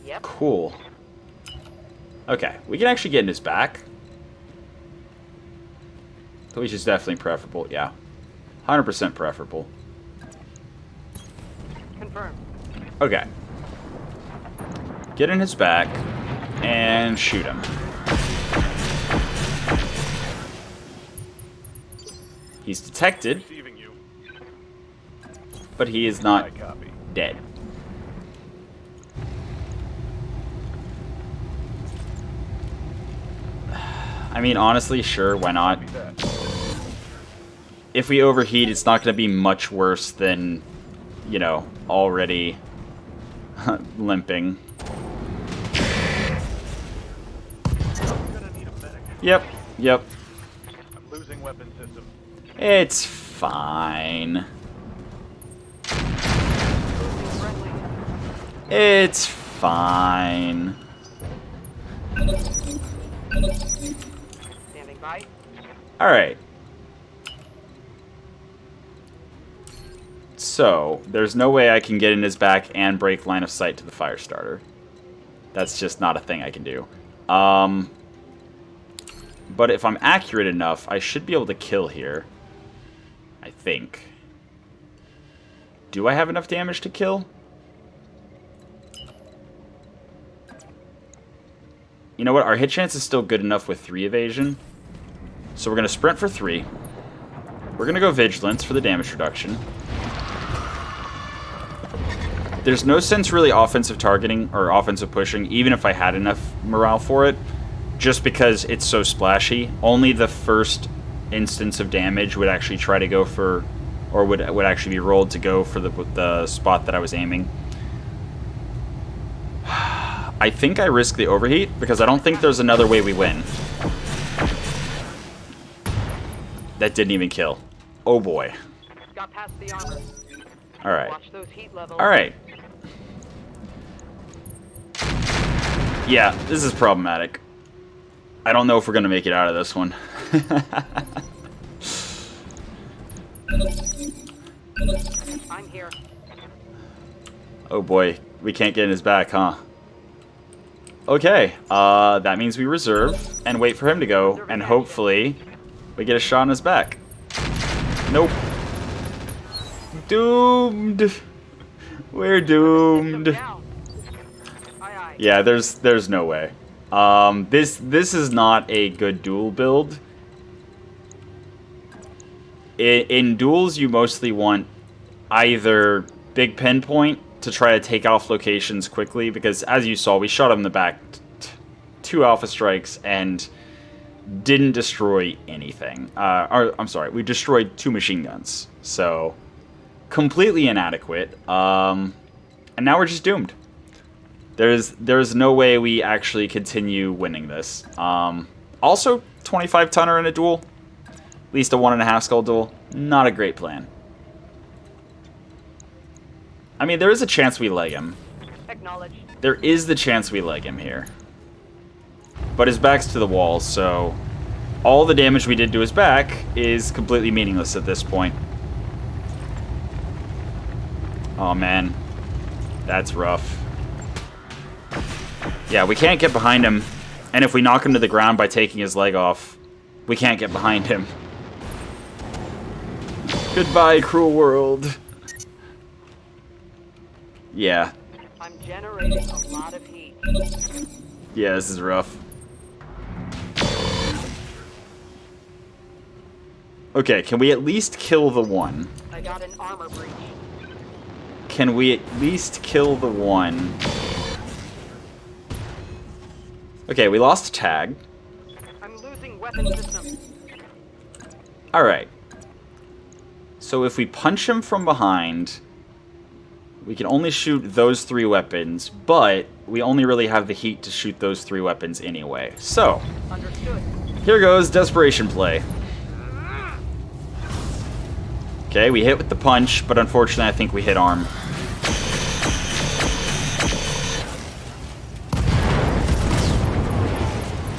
Yep. Cool. Okay, we can actually get in his back. Which is definitely preferable, yeah. 100% preferable. Confirmed. Okay. Get in his back and shoot him. He's detected, Receiving you. but he is I not copy. dead. I mean, honestly, sure, why not? Copy that. If we overheat, it's not going to be much worse than, you know, already limping. I'm gonna need a medic. Yep, yep. I'm losing weapon system. It's fine. It's fine. Standing by. Alright. So, there's no way I can get in his back and break line of sight to the fire starter. That's just not a thing I can do. But if I'm accurate enough, I should be able to kill here. I think. Do I have enough damage to kill? You know what? Our hit chance is still good enough with 3 evasion. So we're going to sprint for 3. We're going to go vigilance for the damage reduction. There's no sense really offensive targeting or offensive pushing, even if I had enough morale for it, just because it's so splashy. Only the first instance of damage would actually try to go for, or would actually be rolled to go for the spot that I was aiming. I think I risk the overheat, because I don't think there's another way we win. That didn't even kill. Oh boy. Got past the armor. Alright. Watch those heat levels. Alright. Yeah, this is problematic. I don't know if we're going to make it out of this one. I'm here. Oh boy, we can't get in his back, huh? Okay, that means we reserve and wait for him to go, and hopefully we get a shot on his back. Nope. doomed. We're doomed. Down. Aye, aye. Yeah, there's no way. This is not a good duel build. In duels, you mostly want either big pinpoint to try to take off locations quickly, because as you saw, we shot him in the back 2 alpha strikes and didn't destroy anything. I'm sorry, we destroyed 2 machine guns, so completely inadequate. And now we're just doomed. There's no way we actually continue winning this. Also, 25 tonner in a duel, at least a 1.5 skull duel, not a great plan. I mean, there is a chance we leg him. Acknowledged. There is the chance we leg him here. But his back's to the wall, so all the damage we did to his back is completely meaningless at this point. Oh man, that's rough. Yeah, we can't get behind him, and if we knock him to the ground by taking his leg off, we can't get behind him. Goodbye, cruel world. Yeah. I'm generating a lot of heat. Yeah, this is rough. Okay, can we at least kill the one? I got an armor breach. Can we at least kill the one? Okay, we lost a tag. I'm losing weapon systems. Alright. So if we punch him from behind, we can only shoot those 3 weapons, but we only really have the heat to shoot those 3 weapons anyway. So, Understood. here goes desperation play. Okay, we hit with the punch, but unfortunately I think we hit arm.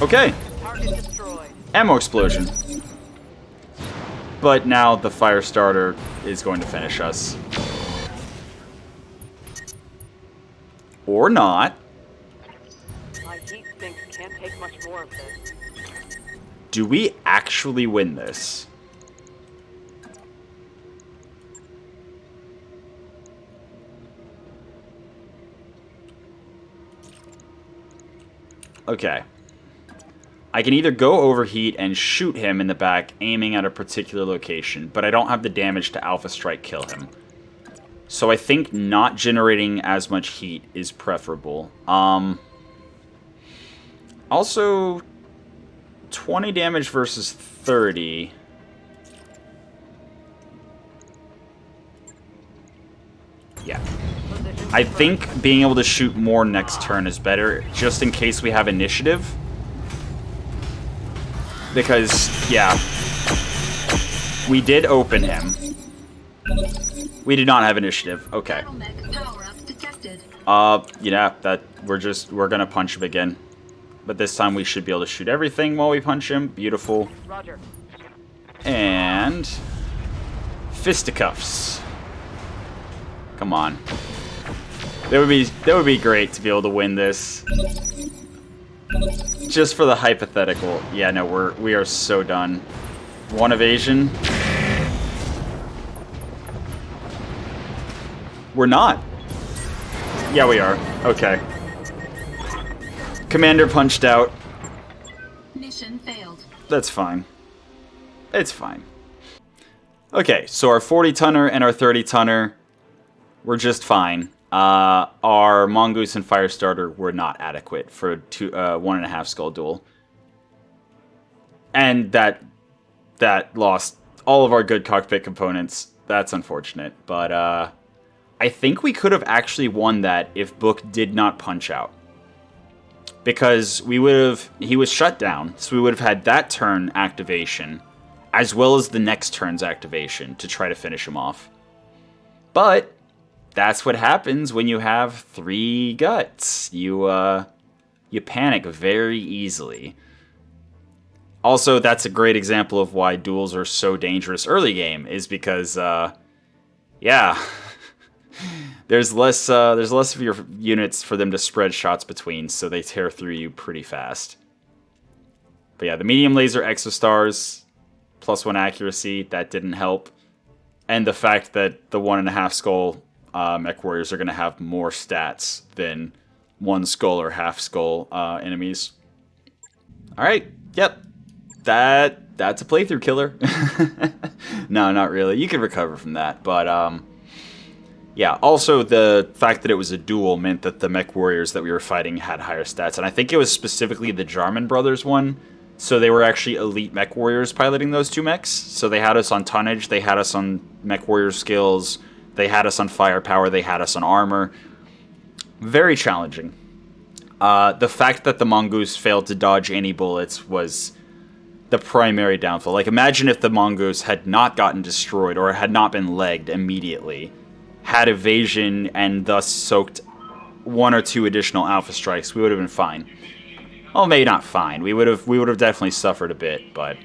Okay, Target destroyed. ammo explosion. But now the fire starter is going to finish us. Or not. My heat sink can't take much more of this. Do we actually win this? Okay. I can either go overheat and shoot him in the back, aiming at a particular location, but I don't have the damage to alpha strike kill him. So I think not generating as much heat is preferable. Also, 20 damage versus 30. Yeah. Position I think being able to shoot more next turn is better, just in case we have initiative. Because, yeah, we did open him. We did not have initiative. Okay. Battlemech power-up detected. Yeah, we're gonna punch him again. But this time we should be able to shoot everything while we punch him. Beautiful. Roger. And fisticuffs. Come on. That would be great to be able to win this. Just for the hypothetical. Yeah, no, we are so done. 1 evasion. We're not. Yeah, we are. Okay. Commander punched out. Mission failed. That's fine. It's fine. Okay, so our 40 tonner and our 30 tonner were just fine. Our Mongoose and Firestarter were not adequate for a 1.5 skull duel. And that lost all of our good cockpit components. That's unfortunate. But I think we could have actually won that if Book did not punch out. Because he was shut down, so we would have had that turn activation, as well as the next turn's activation to try to finish him off. But that's what happens when you have 3 guts. You panic very easily. Also, that's a great example of why duels are so dangerous early game, is because, yeah, there's less of your units for them to spread shots between, so they tear through you pretty fast. But yeah, the medium laser exostars, +1 accuracy, that didn't help. and the fact that the 1.5 skull mech warriors are going to have more stats than 1 skull or half skull enemies. Alright, yep. That's a playthrough killer. No, not really. You can recover from that, but yeah, also the fact that it was a duel meant that the mech warriors that we were fighting had higher stats, and I think it was specifically the Jarman brothers one, so they were actually elite mech warriors piloting those 2 mechs, so they had us on tonnage, they had us on mech warrior skills, they had us on firepower, they had us on armor. Very challenging. The fact that the mongoose failed to dodge any bullets was the primary downfall. Like, imagine if the mongoose had not gotten destroyed or had not been legged immediately, had evasion, and thus soaked 1 or 2 additional alpha strikes, we would have been fine. Well, maybe not fine. We would have definitely suffered a bit, but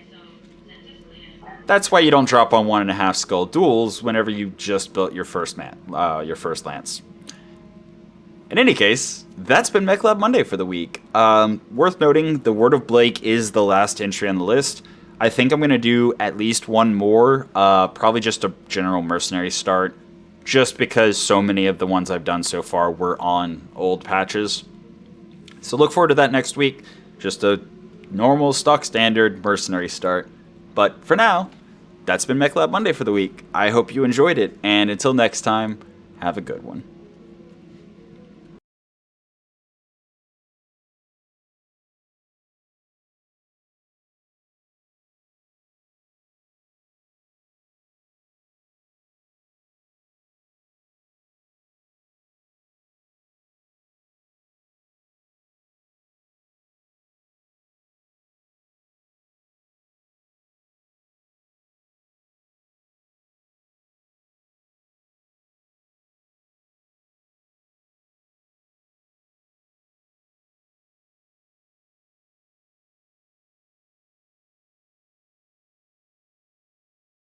that's why you don't drop on 1.5 skull duels whenever you just built your first lance. In any case, that's been Mechlab Monday for the week. Worth noting, the Word of Blake is the last entry on the list. I think I'm going to do at least one more, probably just a general mercenary start, just because so many of the ones I've done so far were on old patches. So look forward to that next week. Just a normal, stock standard mercenary start. But for now, that's been Mechlab Monday for the week. I hope you enjoyed it, and until next time, have a good one.